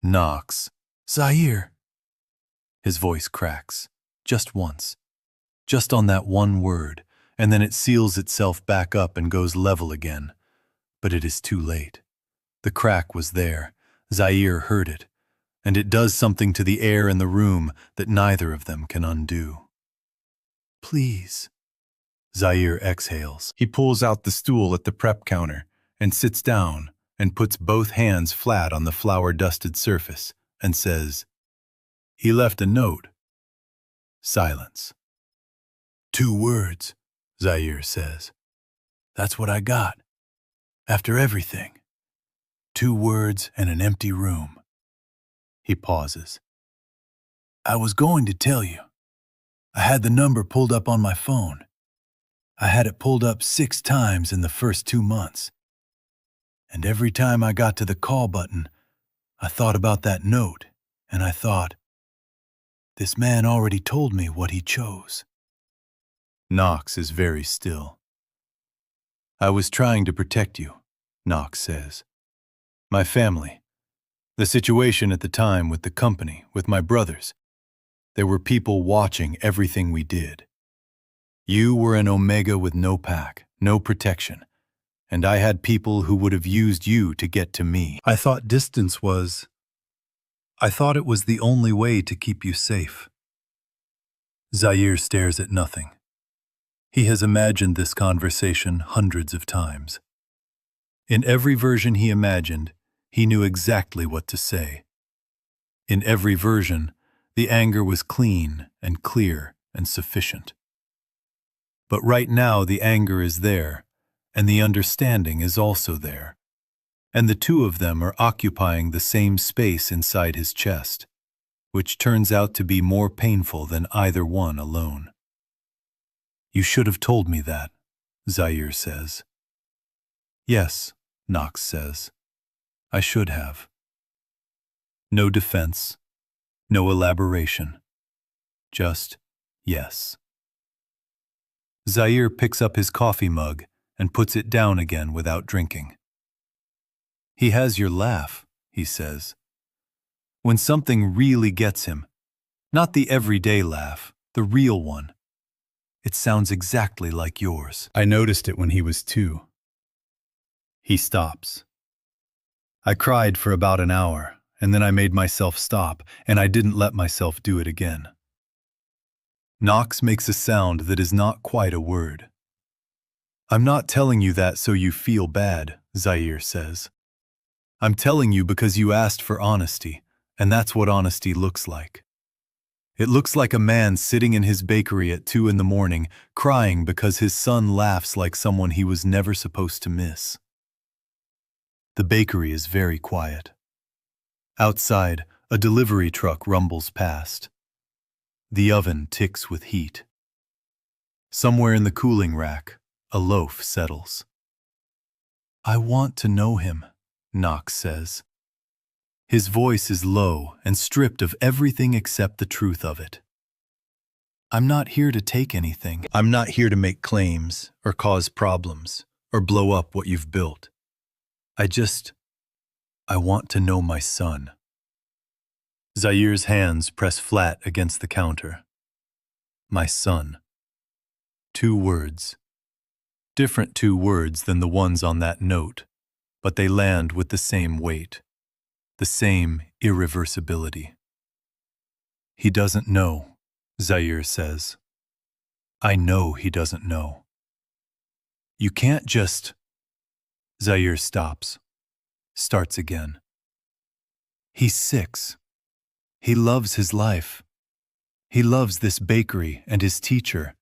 "Knox." "Zaire." His voice cracks, just once, just on that one word, and then it seals itself back up and goes level again. But it is too late. The crack was there. Zaire heard it, and it does something to the air in the room that neither of them can undo. "Please." Zaire exhales. He pulls out the stool at the prep counter and sits down and puts both hands flat on the flour-dusted surface and says, "He left a note." Silence. "2 words, Zaire says. "That's what I got. After everything. 2 words and an empty room." He pauses. "I was going to tell you. I had the number pulled up on my phone. I had it pulled up 6 times in the first 2 months. And every time I got to the call button, I thought about that note, and I thought, this man already told me what he chose. Knox is very still. I was trying to protect you, Knox says. My family. The situation at the time with the company, with my brothers. There were people watching everything we did. You were an Omega with no pack, no protection, and I had people who would have used you to get to me. I thought it was the only way to keep you safe. Zaire stares at nothing. He has imagined this conversation hundreds of times. In every version he imagined, he knew exactly what to say. In every version, the anger was clean and clear and sufficient. But right now the anger is there, and the understanding is also there. And the two of them are occupying the same space inside his chest, which turns out to be more painful than either one alone. You should have told me that, Zaire says. Yes, Knox says. I should have. No defense, no elaboration. Just yes. Zaire picks up his coffee mug and puts it down again without drinking. He has your laugh, he says. When something really gets him, not the everyday laugh, the real one. It sounds exactly like yours. I noticed it when he was 2. He stops. I cried for about an hour, and then I made myself stop, and I didn't let myself do it again. Knox makes a sound that is not quite a word. I'm not telling you that so you feel bad, Zaire says. I'm telling you because you asked for honesty, and that's what honesty looks like. It looks like a man sitting in his bakery at 2 in the morning, crying because his son laughs like someone he was never supposed to miss. The bakery is very quiet. Outside, a delivery truck rumbles past. The oven ticks with heat. Somewhere in the cooling rack, a loaf settles. I want to know him, Knox says. His voice is low and stripped of everything except the truth of it. I'm not here to take anything. I'm not here to make claims or cause problems or blow up what you've built. I want to know my son. Zaire's hands press flat against the counter. My son. 2 words. Different 2 words than the ones on that note, but they land with the same weight, the same irreversibility. He doesn't know, Zaire says. I know he doesn't know. You can't just... Zaire stops, starts again. He's 6. He loves his life. He loves this bakery and his teacher,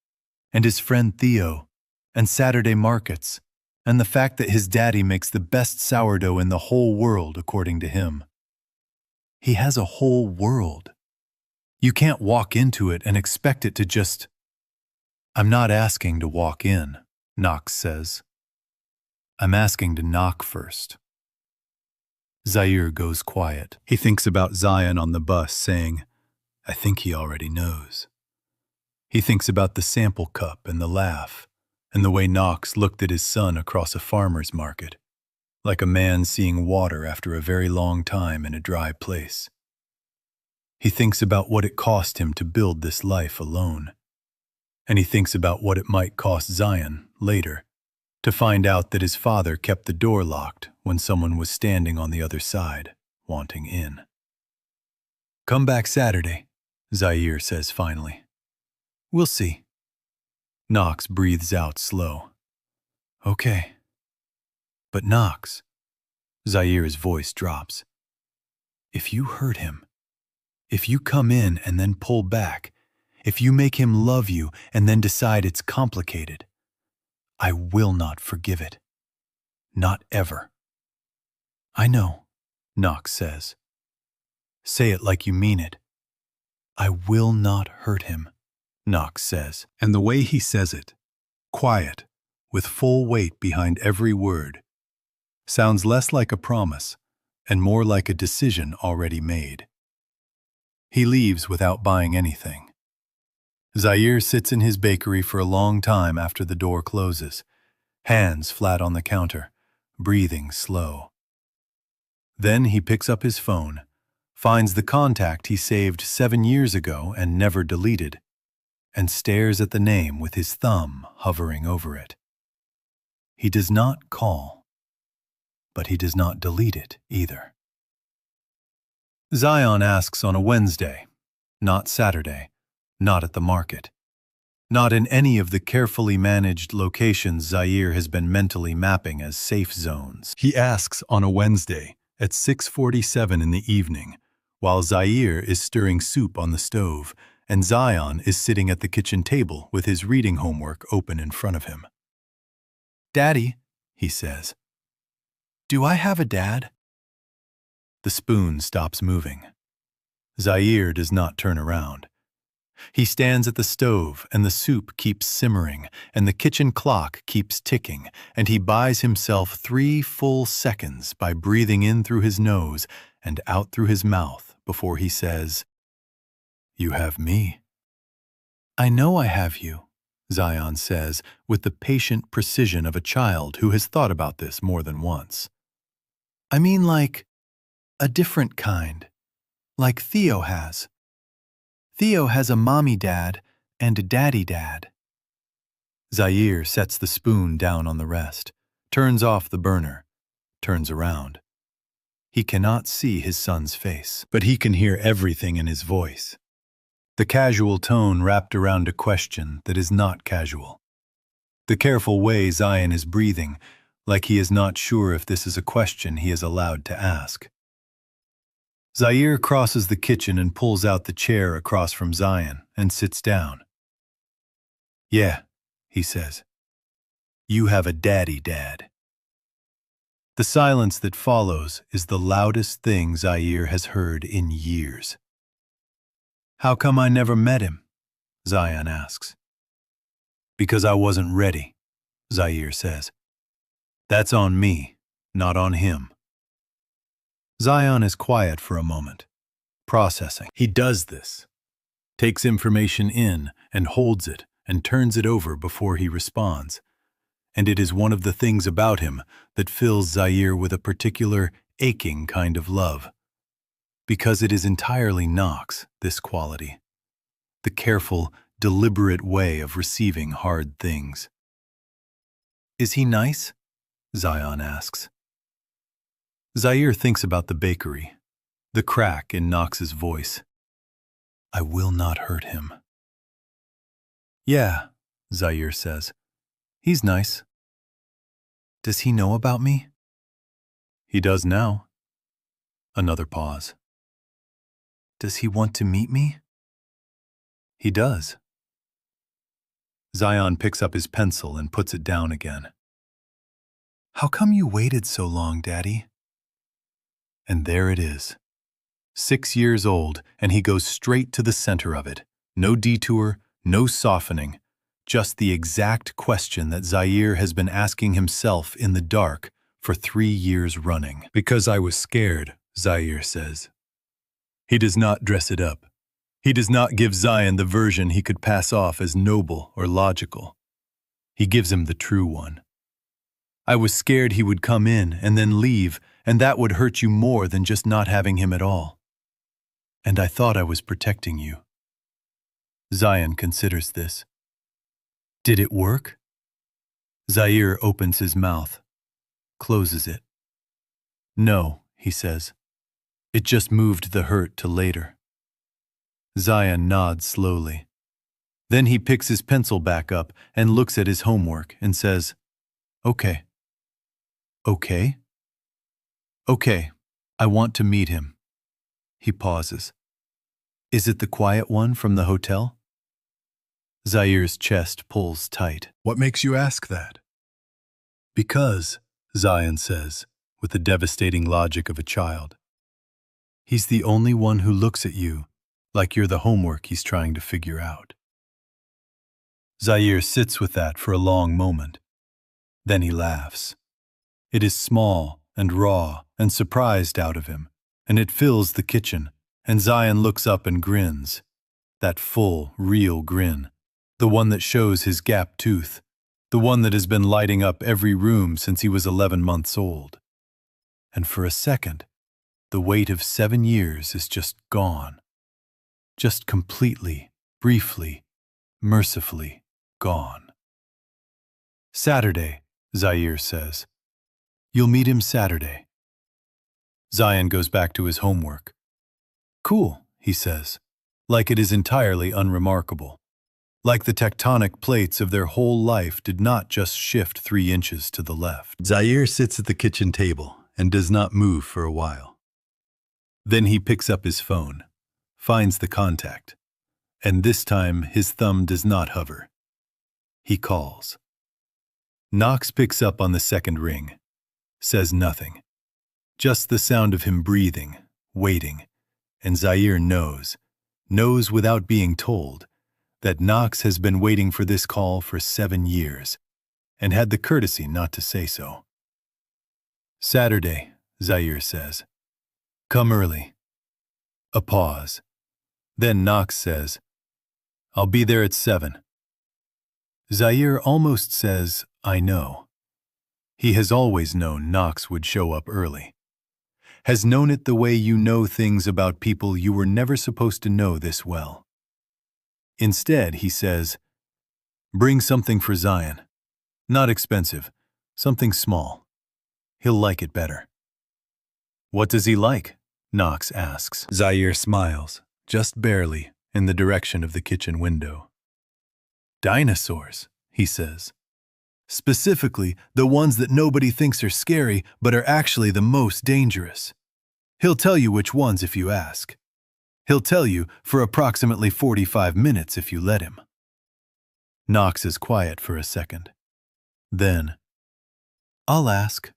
and his friend Theo, and Saturday markets, and the fact that his daddy makes the best sourdough in the whole world, according to him. He has a whole world. You can't walk into it and expect it to just... I'm not asking to walk in, Knox says. I'm asking to knock first. Zaire goes quiet. He thinks about Zion on the bus saying, I think he already knows. He thinks about the sample cup and the laugh, and the way Knox looked at his son across a farmer's market, like a man seeing water after a very long time in a dry place. He thinks about what it cost him to build this life alone. And he thinks about what it might cost Zion, later, to find out that his father kept the door locked when someone was standing on the other side, wanting in. Come back Saturday, Zaire says finally. We'll see. Knox breathes out slow. Okay. But Knox, Zaire's voice drops. If you hurt him, if you come in and then pull back, if you make him love you and then decide it's complicated, I will not forgive it. Not ever. I know, Knox says. Say it like you mean it. I will not hurt him, Knox says. And the way he says it, quiet, with full weight behind every word, sounds less like a promise and more like a decision already made. He leaves without buying anything. Zaire sits in his bakery for a long time after the door closes, hands flat on the counter, breathing slow. Then he picks up his phone, finds the contact he saved 7 years ago and never deleted, and stares at the name with his thumb hovering over it. He does not call, but he does not delete it either. Zion asks on a Wednesday, not Saturday, not at the market, not in any of the carefully managed locations Zaire has been mentally mapping as safe zones. He asks on a Wednesday at 6:47 in the evening, while Zaire is stirring soup on the stove and Zion is sitting at the kitchen table with his reading homework open in front of him. "Daddy," he says, "do I have a dad?" The spoon stops moving. Zaire does not turn around. He stands at the stove, and the soup keeps simmering, and the kitchen clock keeps ticking, and he buys himself 3 full seconds by breathing in through his nose and out through his mouth before he says, "You have me." "I know I have you," Zion says with the patient precision of a child who has thought about this more than once. "I mean like a different kind, like Theo has. Theo has a mommy dad and a daddy dad." Zaire sets the spoon down on the rest, turns off the burner, turns around. He cannot see his son's face, but he can hear everything in his voice. The casual tone wrapped around a question that is not casual. The careful way Zion is breathing, like he is not sure if this is a question he is allowed to ask. Zaire crosses the kitchen and pulls out the chair across from Zion and sits down. "Yeah," he says. "You have a daddy dad." The silence that follows is the loudest thing Zaire has heard in years. "How come I never met him?" Zion asks. "Because I wasn't ready," Zaire says. "That's on me, not on him." Zion is quiet for a moment, processing. He does this, takes information in and holds it and turns it over before he responds. And it is one of the things about him that fills Zaire with a particular aching kind of love. Because it is entirely Knox, this quality. The careful, deliberate way of receiving hard things. "Is he nice?" Zion asks. Zaire thinks about the bakery, the crack in Knox's voice. "I will not hurt him." "Yeah," Zaire says. "He's nice." "Does he know about me?" "He does now." Another pause. "Does he want to meet me?" "He does." Zion picks up his pencil and puts it down again. "How come you waited so long, Daddy?" And there it is. 6 years old, and he goes straight to the center of it. No detour, no softening, just the exact question that Zaire has been asking himself in the dark for 3 years running. "Because I was scared," Zaire says. He does not dress it up. He does not give Zion the version he could pass off as noble or logical. He gives him the true one. "I was scared he would come in and then leave, and that would hurt you more than just not having him at all. And I thought I was protecting you." Zion considers this. "Did it work?" Zaire opens his mouth, closes it. "No," he says. "It just moved the hurt to later." Zion nods slowly. Then he picks his pencil back up and looks at his homework and says, "Okay." "Okay?" "Okay, I want to meet him." He pauses. "Is it the quiet one from the hotel?" Zaire's chest pulls tight. "What makes you ask that?" "Because," Zion says, with the devastating logic of a child, "he's the only one who looks at you like you're the homework he's trying to figure out." Zaire sits with that for a long moment. Then he laughs. It is small and raw and surprised out of him, and it fills the kitchen, and Zion looks up and grins. that full, real grin, the one that shows his gap tooth, the one that has been lighting up every room since he was 11 months old. And for a second, the weight of 7 years is just gone. Just completely, briefly, mercifully gone. Saturday, Zaire says. You'll meet him Saturday. Zion goes back to his homework. Cool, he says, like it is entirely unremarkable. Like the tectonic plates of their whole life did not just shift 3 inches to the left. Zaire sits at the kitchen table and does not move for a while. Then he picks up his phone, finds the contact, and this time his thumb does not hover. He calls. Knox picks up on the second ring, says nothing, just the sound of him breathing, waiting, and Zaire knows without being told, that Knox has been waiting for this call for 7 years, and had the courtesy not to say so. Saturday, Zaire says. Come early. A pause. Then Knox says, I'll be there at 7. Zaire almost says, I know. He has always known Knox would show up early. Has known it the way you know things about people you were never supposed to know this well. Instead, he says, bring something for Zion. Not expensive, something small. He'll like it better. What does he like? Knox asks. Zaire smiles, just barely, in the direction of the kitchen window. Dinosaurs, he says. Specifically, the ones that nobody thinks are scary but are actually the most dangerous. He'll tell you which ones if you ask. He'll tell you for approximately 45 minutes if you let him. Knox is quiet for a second. Then, I'll ask.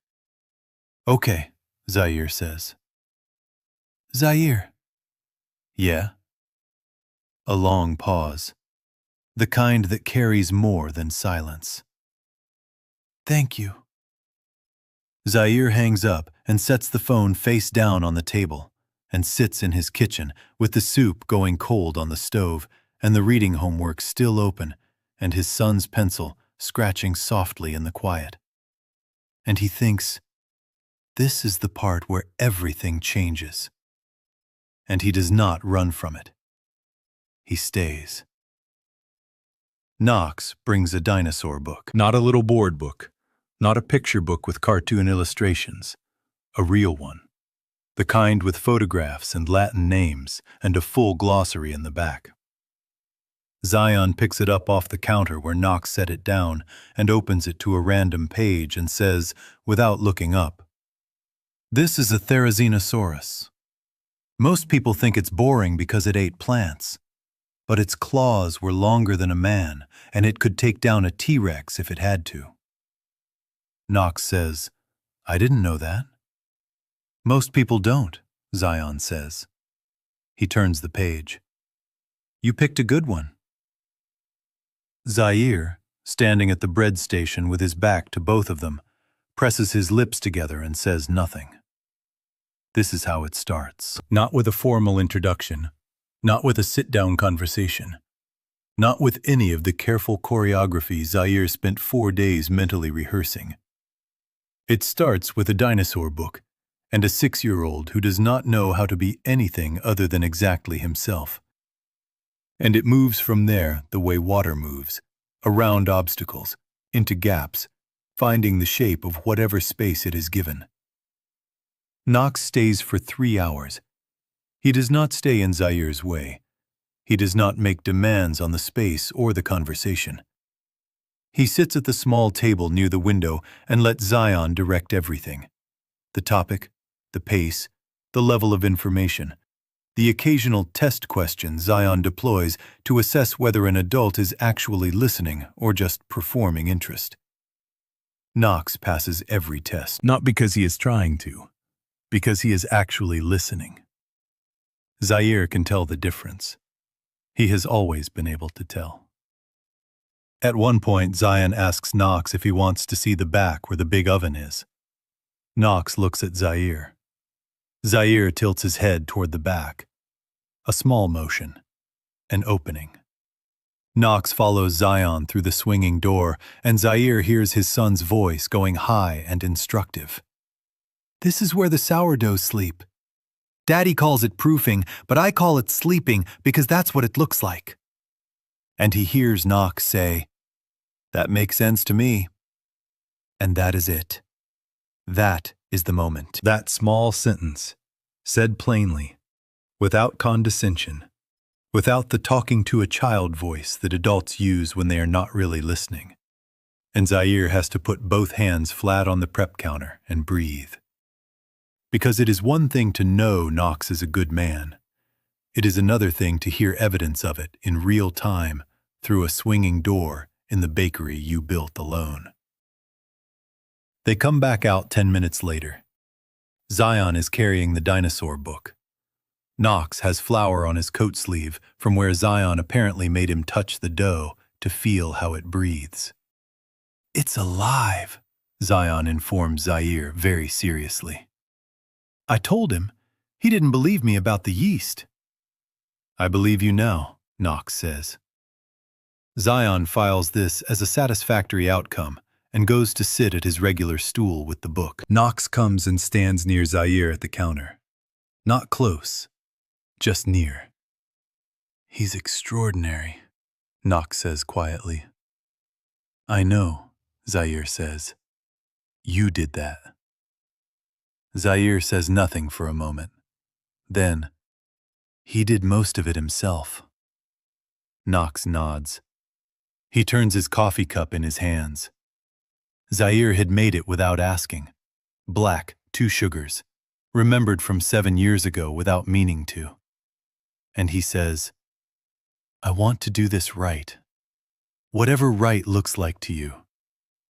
Okay, Zaire says. Zaire. Yeah? A long pause. The kind that carries more than silence. Thank you. Zaire hangs up and sets the phone face down on the table and sits in his kitchen with the soup going cold on the stove and the reading homework still open and his son's pencil scratching softly in the quiet. And he thinks, this is the part where everything changes. And he does not run from it. He stays. Knox brings a dinosaur book. Not a little board book. Not a picture book with cartoon illustrations. A real one. The kind with photographs and Latin names and a full glossary in the back. Zion picks it up off the counter where Knox set it down and opens it to a random page and says, without looking up, this is a Therizinosaurus. Most people think it's boring because it ate plants, but its claws were longer than a man and it could take down a T-Rex if it had to. Knox says, I didn't know that. Most people don't, Zion says. He turns the page. You picked a good one. Zaire, standing at the bread station with his back to both of them, presses his lips together and says nothing. This is how it starts. Not with a formal introduction, not with a sit-down conversation, not with any of the careful choreography Zaire spent 4 days mentally rehearsing. It starts with a dinosaur book and a 6-year-old who does not know how to be anything other than exactly himself. And it moves from there the way water moves, around obstacles, into gaps, finding the shape of whatever space it is given. Knox stays for 3 hours. He does not stay in Zaire's way. He does not make demands on the space or the conversation. He sits at the small table near the window and lets Zion direct everything. The topic, the pace, the level of information, the occasional test question Zion deploys to assess whether an adult is actually listening or just performing interest. Knox passes every test, not because he is trying to, because he is actually listening. Zaire can tell the difference. He has always been able to tell. At one point, Zion asks Knox if he wants to see the back where the big oven is. Knox looks at Zaire. Zaire tilts his head toward the back. A small motion. An opening. Knox follows Zion through the swinging door, and Zaire hears his son's voice going high and instructive. "This is where the sourdoughs sleep. Daddy calls it proofing, but I call it sleeping because that's what it looks like." And he hears Knox say, "That makes sense to me." And that is it. That is the moment. That small sentence, said plainly, without condescension, without the talking to a child voice that adults use when they are not really listening. And Zaire has to put both hands flat on the prep counter and breathe. Because it is one thing to know Knox is a good man. It is another thing to hear evidence of it in real time through a swinging door in the bakery you built alone. They come back out 10 minutes later. Zion is carrying the dinosaur book. Knox has flour on his coat sleeve from where Zion apparently made him touch the dough to feel how it breathes. "It's alive," Zion informs Zaire very seriously. "I told him. He didn't believe me about the yeast." "I believe you now," Knox says. Zion files this as a satisfactory outcome and goes to sit at his regular stool with the book. Knox comes and stands near Zaire at the counter. Not close, just near. "He's extraordinary," Knox says quietly. "I know," Zaire says. "You did that." Zaire says nothing for a moment. Then, "He did most of it himself." Knox nods. He turns his coffee cup in his hands. Zaire had made it without asking. Black, 2 sugars, remembered from 7 years ago without meaning to. And he says, "I want to do this right. Whatever right looks like to you,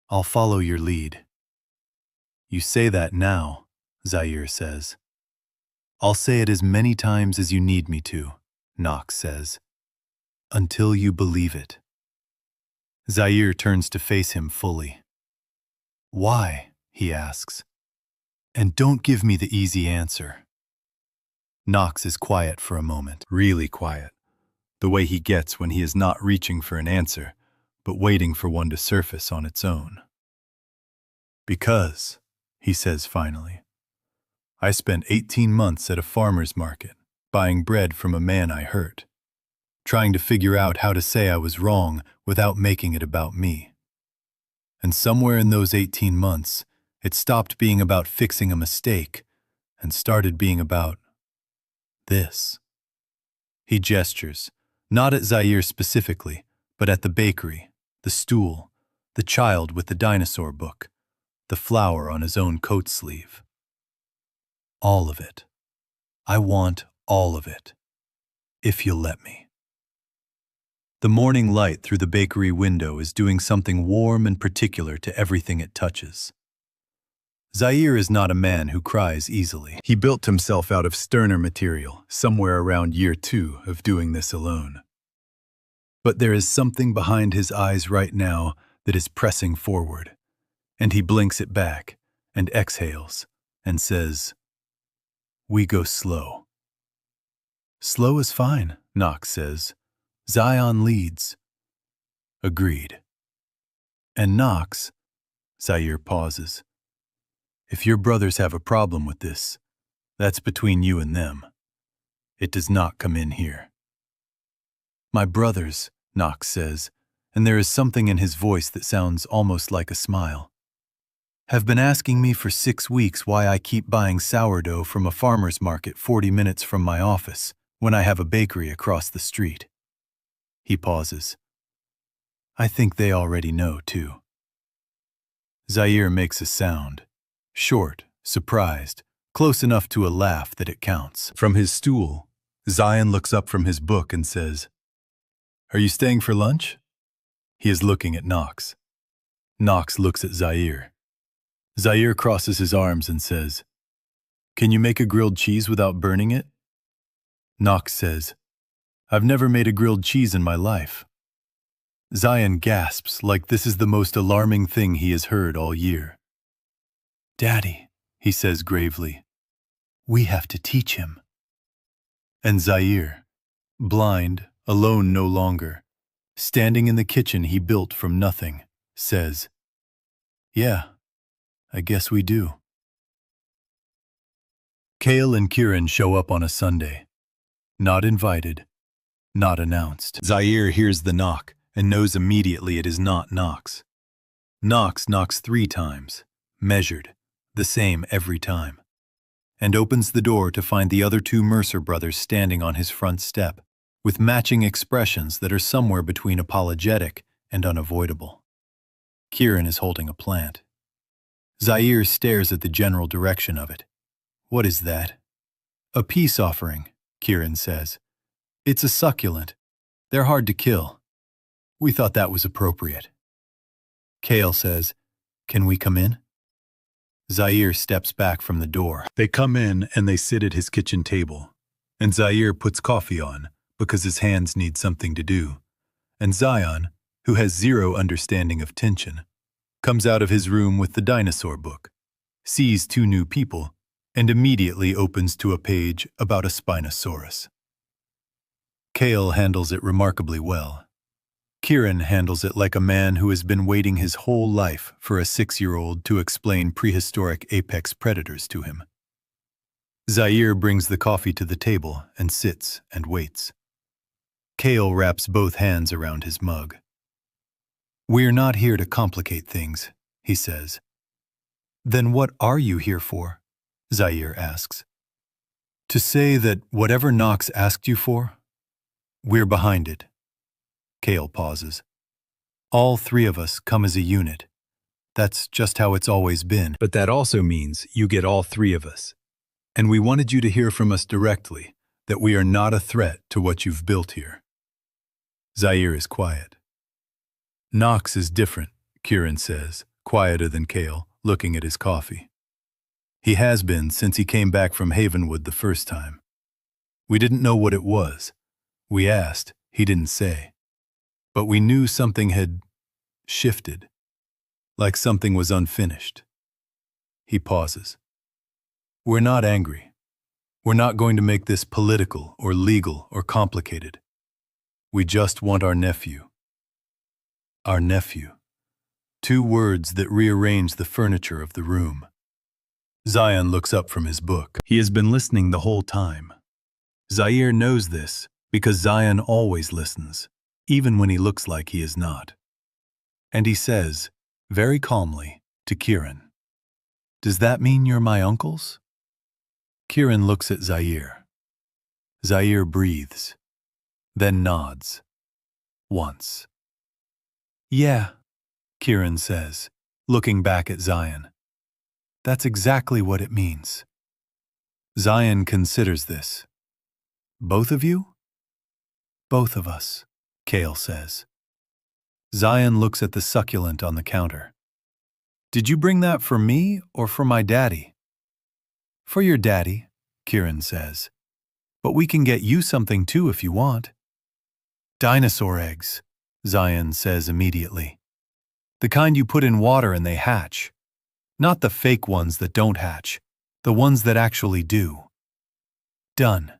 I'll follow your lead." "You say that now," Zaire says. "I'll say it as many times as you need me to," Knox says, "until you believe it." Zaire turns to face him fully. "Why?" he asks. "And don't give me the easy answer." Knox is quiet for a moment, really quiet, the way he gets when he is not reaching for an answer, but waiting for one to surface on its own. "Because," he says finally, "I spent 18 months at a farmer's market, buying bread from a man I hurt, trying to figure out how to say I was wrong without making it about me. And somewhere in those 18 months, it stopped being about fixing a mistake and started being about this." He gestures, not at Zaire specifically, but at the bakery, the stool, the child with the dinosaur book, the flower on his own coat sleeve. "All of it. I want all of it, if you'll let me." The morning light through the bakery window is doing something warm and particular to everything it touches. Zaire is not a man who cries easily. He built himself out of sterner material somewhere around year 2 of doing this alone. But there is something behind his eyes right now that is pressing forward, and he blinks it back and exhales and says, "We go slow." "Slow is fine," Knox says. "Zion leads." "Agreed." "And Knox," Zaire pauses, "if your brothers have a problem with this, that's between you and them. It does not come in here." "My brothers," Knox says, and there is something in his voice that sounds almost like a smile, "have been asking me for 6 weeks why I keep buying sourdough from a farmer's market 40 minutes from my office when I have a bakery across the street." He pauses. "I think they already know, too." Zaire makes a sound, short, surprised, close enough to a laugh that it counts. From his stool, Zion looks up from his book and says, "Are you staying for lunch?" He is looking at Knox. Knox looks at Zaire. Zaire crosses his arms and says, "Can you make a grilled cheese without burning it?" Knox says, "I've never made a grilled cheese in my life." Zion gasps like this is the most alarming thing he has heard all year. "Daddy," he says gravely, "we have to teach him." And Zaire, blind, alone no longer, standing in the kitchen he built from nothing, says, "Yeah, I guess we do." Kael and Kiran show up on a Sunday. Not invited, not announced. Zaire hears the knock and knows immediately it is not Knox. Knox knocks 3 times, measured, the same every time, and opens the door to find the other 2 Mercer brothers standing on his front step, with matching expressions that are somewhere between apologetic and unavoidable. Kiran is holding a plant. Zaire stares at the general direction of it. "What is that?" "A peace offering," Kiran says. "It's a succulent. They're hard to kill. We thought that was appropriate." Kael says, "Can we come in?" Zaire steps back from the door. They come in and they sit at his kitchen table. And Zaire puts coffee on because his hands need something to do. And Zion, who has zero understanding of tension, comes out of his room with the dinosaur book, sees 2 new people, and immediately opens to a page about a Spinosaurus. Kael handles it remarkably well. Kiran handles it like a man who has been waiting his whole life for a 6-year-old to explain prehistoric apex predators to him. Zaire brings the coffee to the table and sits and waits. Kael wraps both hands around his mug. "We're not here to complicate things," he says. "Then what are you here for?" Zaire asks. "To say that whatever Knox asked you for, we're behind it." Kael pauses. "All 3 of us come as a unit. That's just how it's always been. But that also means you get all 3 of us. And we wanted you to hear from us directly that we are not a threat to what you've built here." Zaire is quiet. "Knox is different," Kiran says, quieter than Kael, looking at his coffee. "He has been since he came back from Havenwood the first time. We didn't know what it was. We asked, he didn't say. But we knew something had shifted, like something was unfinished." He pauses. "We're not angry. We're not going to make this political or legal or complicated. We just want our nephew." Our nephew. 2 words that rearrange the furniture of the room. Zion looks up from his book. He has been listening the whole time. Zaire knows this because Zion always listens, even when he looks like he is not. And he says, very calmly, to Kiran, "Does that mean you're my uncles?" Kiran looks at Zaire. Zaire breathes, then nods. Once. "Yeah," Kiran says, looking back at Zion. "That's exactly what it means." Zion considers this. "Both of you?" "Both of us," Kael says. Zion looks at the succulent on the counter. "Did you bring that for me or for my daddy?" "For your daddy," Kiran says. "But we can get you something too if you want." "Dinosaur eggs," Zion says immediately. "The kind you put in water and they hatch. Not the fake ones that don't hatch, the ones that actually do." "Done,"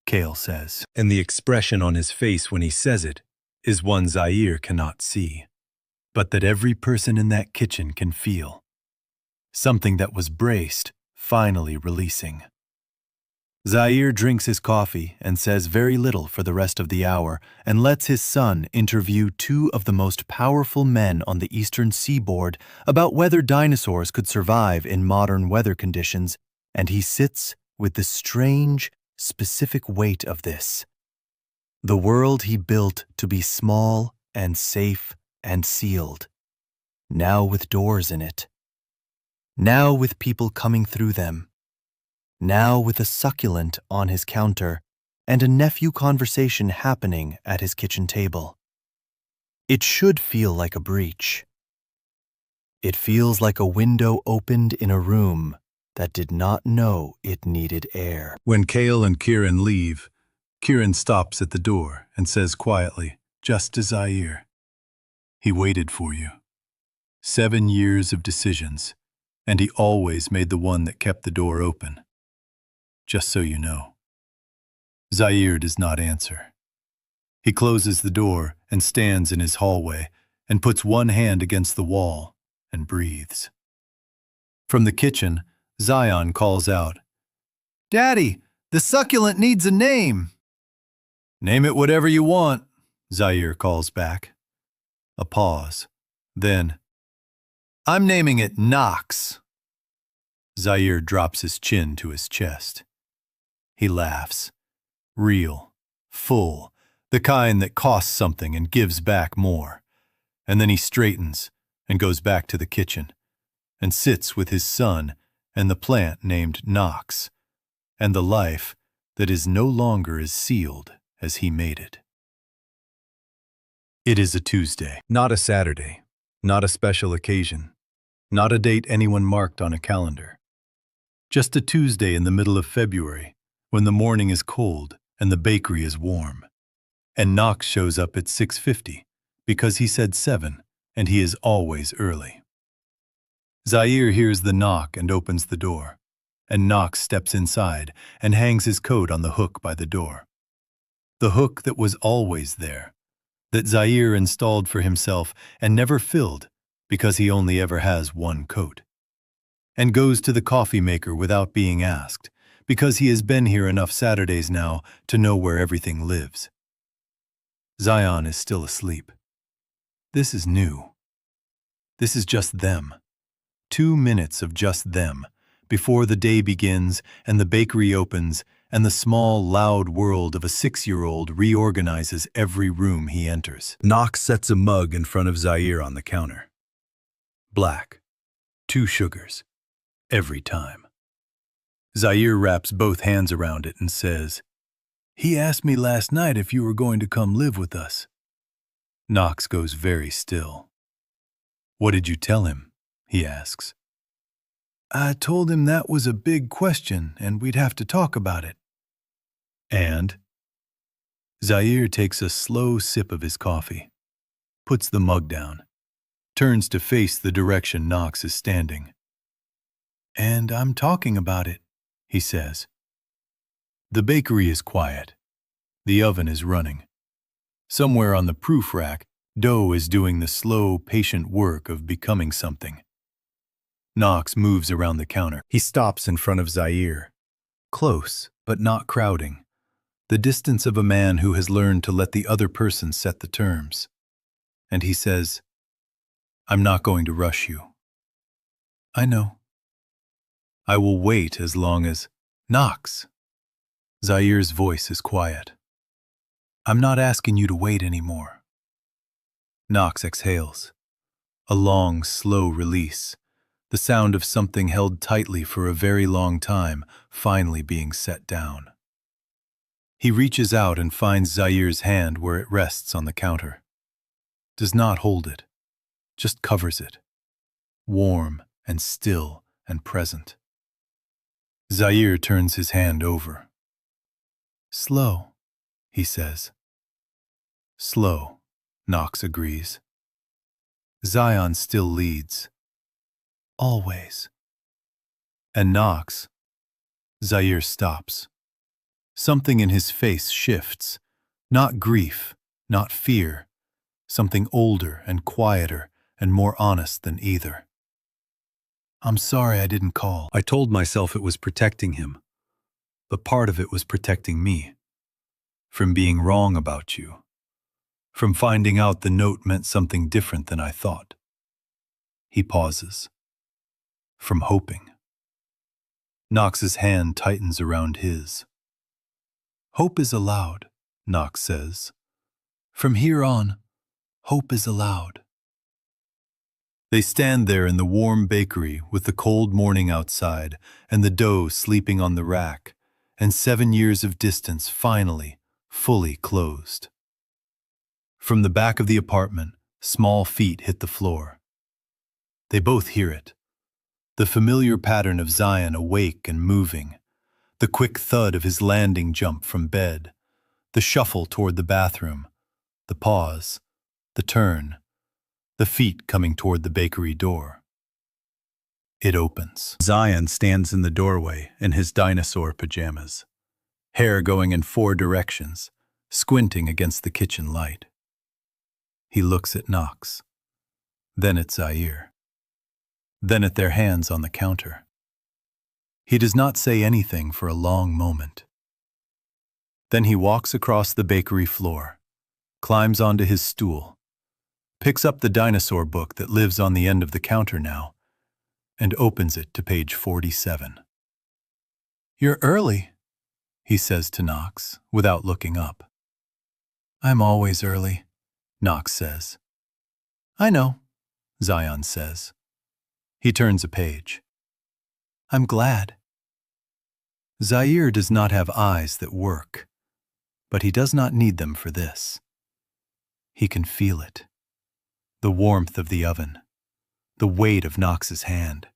Kael says. And the expression on his face when he says it is one Zaire cannot see, but that every person in that kitchen can feel. Something that was braced, finally releasing. Zaire drinks his coffee and says very little for the rest of the hour and lets his son interview 2 of the most powerful men on the Eastern Seaboard about whether dinosaurs could survive in modern weather conditions, and he sits with the strange, specific weight of this. The world he built to be small and safe and sealed, now with doors in it. Now with people coming through them. Now with a succulent on his counter and a nephew conversation happening at his kitchen table. It should feel like a breach. It feels like a window opened in a room that did not know it needed air. When Kael and Kiran leave, Kiran stops at the door and says quietly, just to Zaire, "He waited for you. 7 years of decisions, and he always made the one that kept the door open. Just so you know." Zaire does not answer. He closes the door and stands in his hallway and puts one hand against the wall and breathes. From the kitchen, Zion calls out, "Daddy, the succulent needs a name." "Name it whatever you want," Zaire calls back. A pause. Then, "I'm naming it Knox." Zaire drops his chin to his chest. He laughs. Real, full, the kind that costs something and gives back more. And then he straightens and goes back to the kitchen and sits with his son and the plant named Knox and the life that is no longer as sealed as he made it. It is a Tuesday, not a Saturday, not a special occasion, not a date anyone marked on a calendar. Just a Tuesday in the middle of February, when the morning is cold and the bakery is warm. And Knox shows up at 6:50 because he said 7 and he is always early. Zaire hears the knock and opens the door, and Knox steps inside and hangs his coat on the hook by the door. The hook that was always there, that Zaire installed for himself and never filled because he only ever has one coat. And goes to the coffee maker without being asked, because he has been here enough Saturdays now to know where everything lives. Zion is still asleep. This is new. This is just them. 2 minutes of just them, before the day begins and the bakery opens and the small, loud world of a 6-year-old reorganizes every room he enters. Knox sets a mug in front of Zaire on the counter. Black. 2 sugars. Every time. Zaire wraps both hands around it and says, "He asked me last night if you were going to come live with us." Knox goes very still. "What did you tell him?" he asks. "I told him that was a big question and we'd have to talk about it." "And?" Zaire takes a slow sip of his coffee, puts the mug down, turns to face the direction Knox is standing. "And I'm talking about it," he says. The bakery is quiet. The oven is running. Somewhere on the proof rack, dough is doing the slow, patient work of becoming something. Knox moves around the counter. He stops in front of Zaire. Close, but not crowding. The distance of a man who has learned to let the other person set the terms. And he says, "I'm not going to rush you." "I know." "I will wait as long as—" "Knox!" Zaire's voice is quiet. "I'm not asking you to wait anymore." Knox exhales. A long, slow release. The sound of something held tightly for a very long time finally being set down. He reaches out and finds Zaire's hand where it rests on the counter. Does not hold it, just covers it. Warm and still and present. Zaire turns his hand over. "Slow," he says. "Slow," Knox agrees. Zion still leads. "Always." And Knox. Zaire stops. Something in his face shifts. Not grief, not fear. Something older and quieter and more honest than either. "I'm sorry I didn't call. I told myself it was protecting him. But part of it was protecting me. From being wrong about you. From finding out the note meant something different than I thought." He pauses. "From hoping." Knox's hand tightens around his. "Hope is allowed," Knox says. "From here on, hope is allowed." They stand there in the warm bakery with the cold morning outside and the dough sleeping on the rack, and 7 years of distance finally, fully closed. From the back of the apartment, small feet hit the floor. They both hear it. The familiar pattern of Zion awake and moving, the quick thud of his landing jump from bed, the shuffle toward the bathroom, the pause, the turn, the feet coming toward the bakery door. It opens. Zion stands in the doorway in his dinosaur pajamas, hair going in 4 directions, squinting against the kitchen light. He looks at Knox, then at Zaire, then at their hands on the counter. He does not say anything for a long moment. Then he walks across the bakery floor, climbs onto his stool, picks up the dinosaur book that lives on the end of the counter now, and opens it to page 47. "You're early," he says to Knox, without looking up. "I'm always early," Knox says. "I know," Zion says. He turns a page. "I'm glad." Zaire does not have eyes that work, but he does not need them for this. He can feel it. The warmth of the oven, the weight of Knox's hand,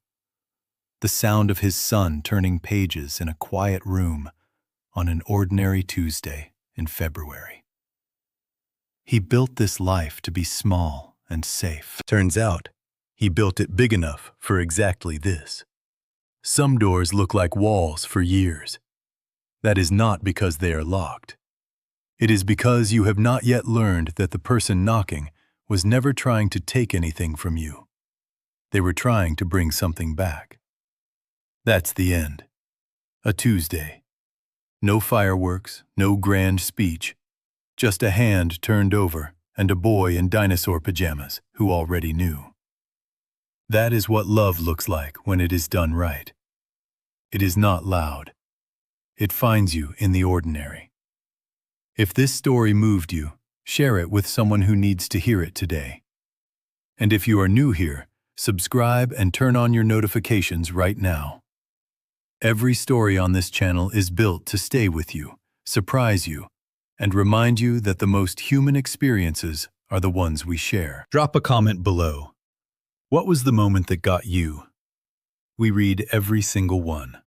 the sound of his son turning pages in a quiet room on an ordinary Tuesday in February. He built this life to be small and safe. Turns out, he built it big enough for exactly this. Some doors look like walls for years. That is not because they are locked. It is because you have not yet learned that the person knocking was never trying to take anything from you. They were trying to bring something back. That's the end. A Tuesday. No fireworks, no grand speech, just a hand turned over and a boy in dinosaur pajamas who already knew. That is what love looks like when it is done right. It is not loud. It finds you in the ordinary. If this story moved you, share it with someone who needs to hear it today. And if you are new here, subscribe and turn on your notifications right now. Every story on this channel is built to stay with you, surprise you, and remind you that the most human experiences are the ones we share. Drop a comment below. What was the moment that got you? We read every single one.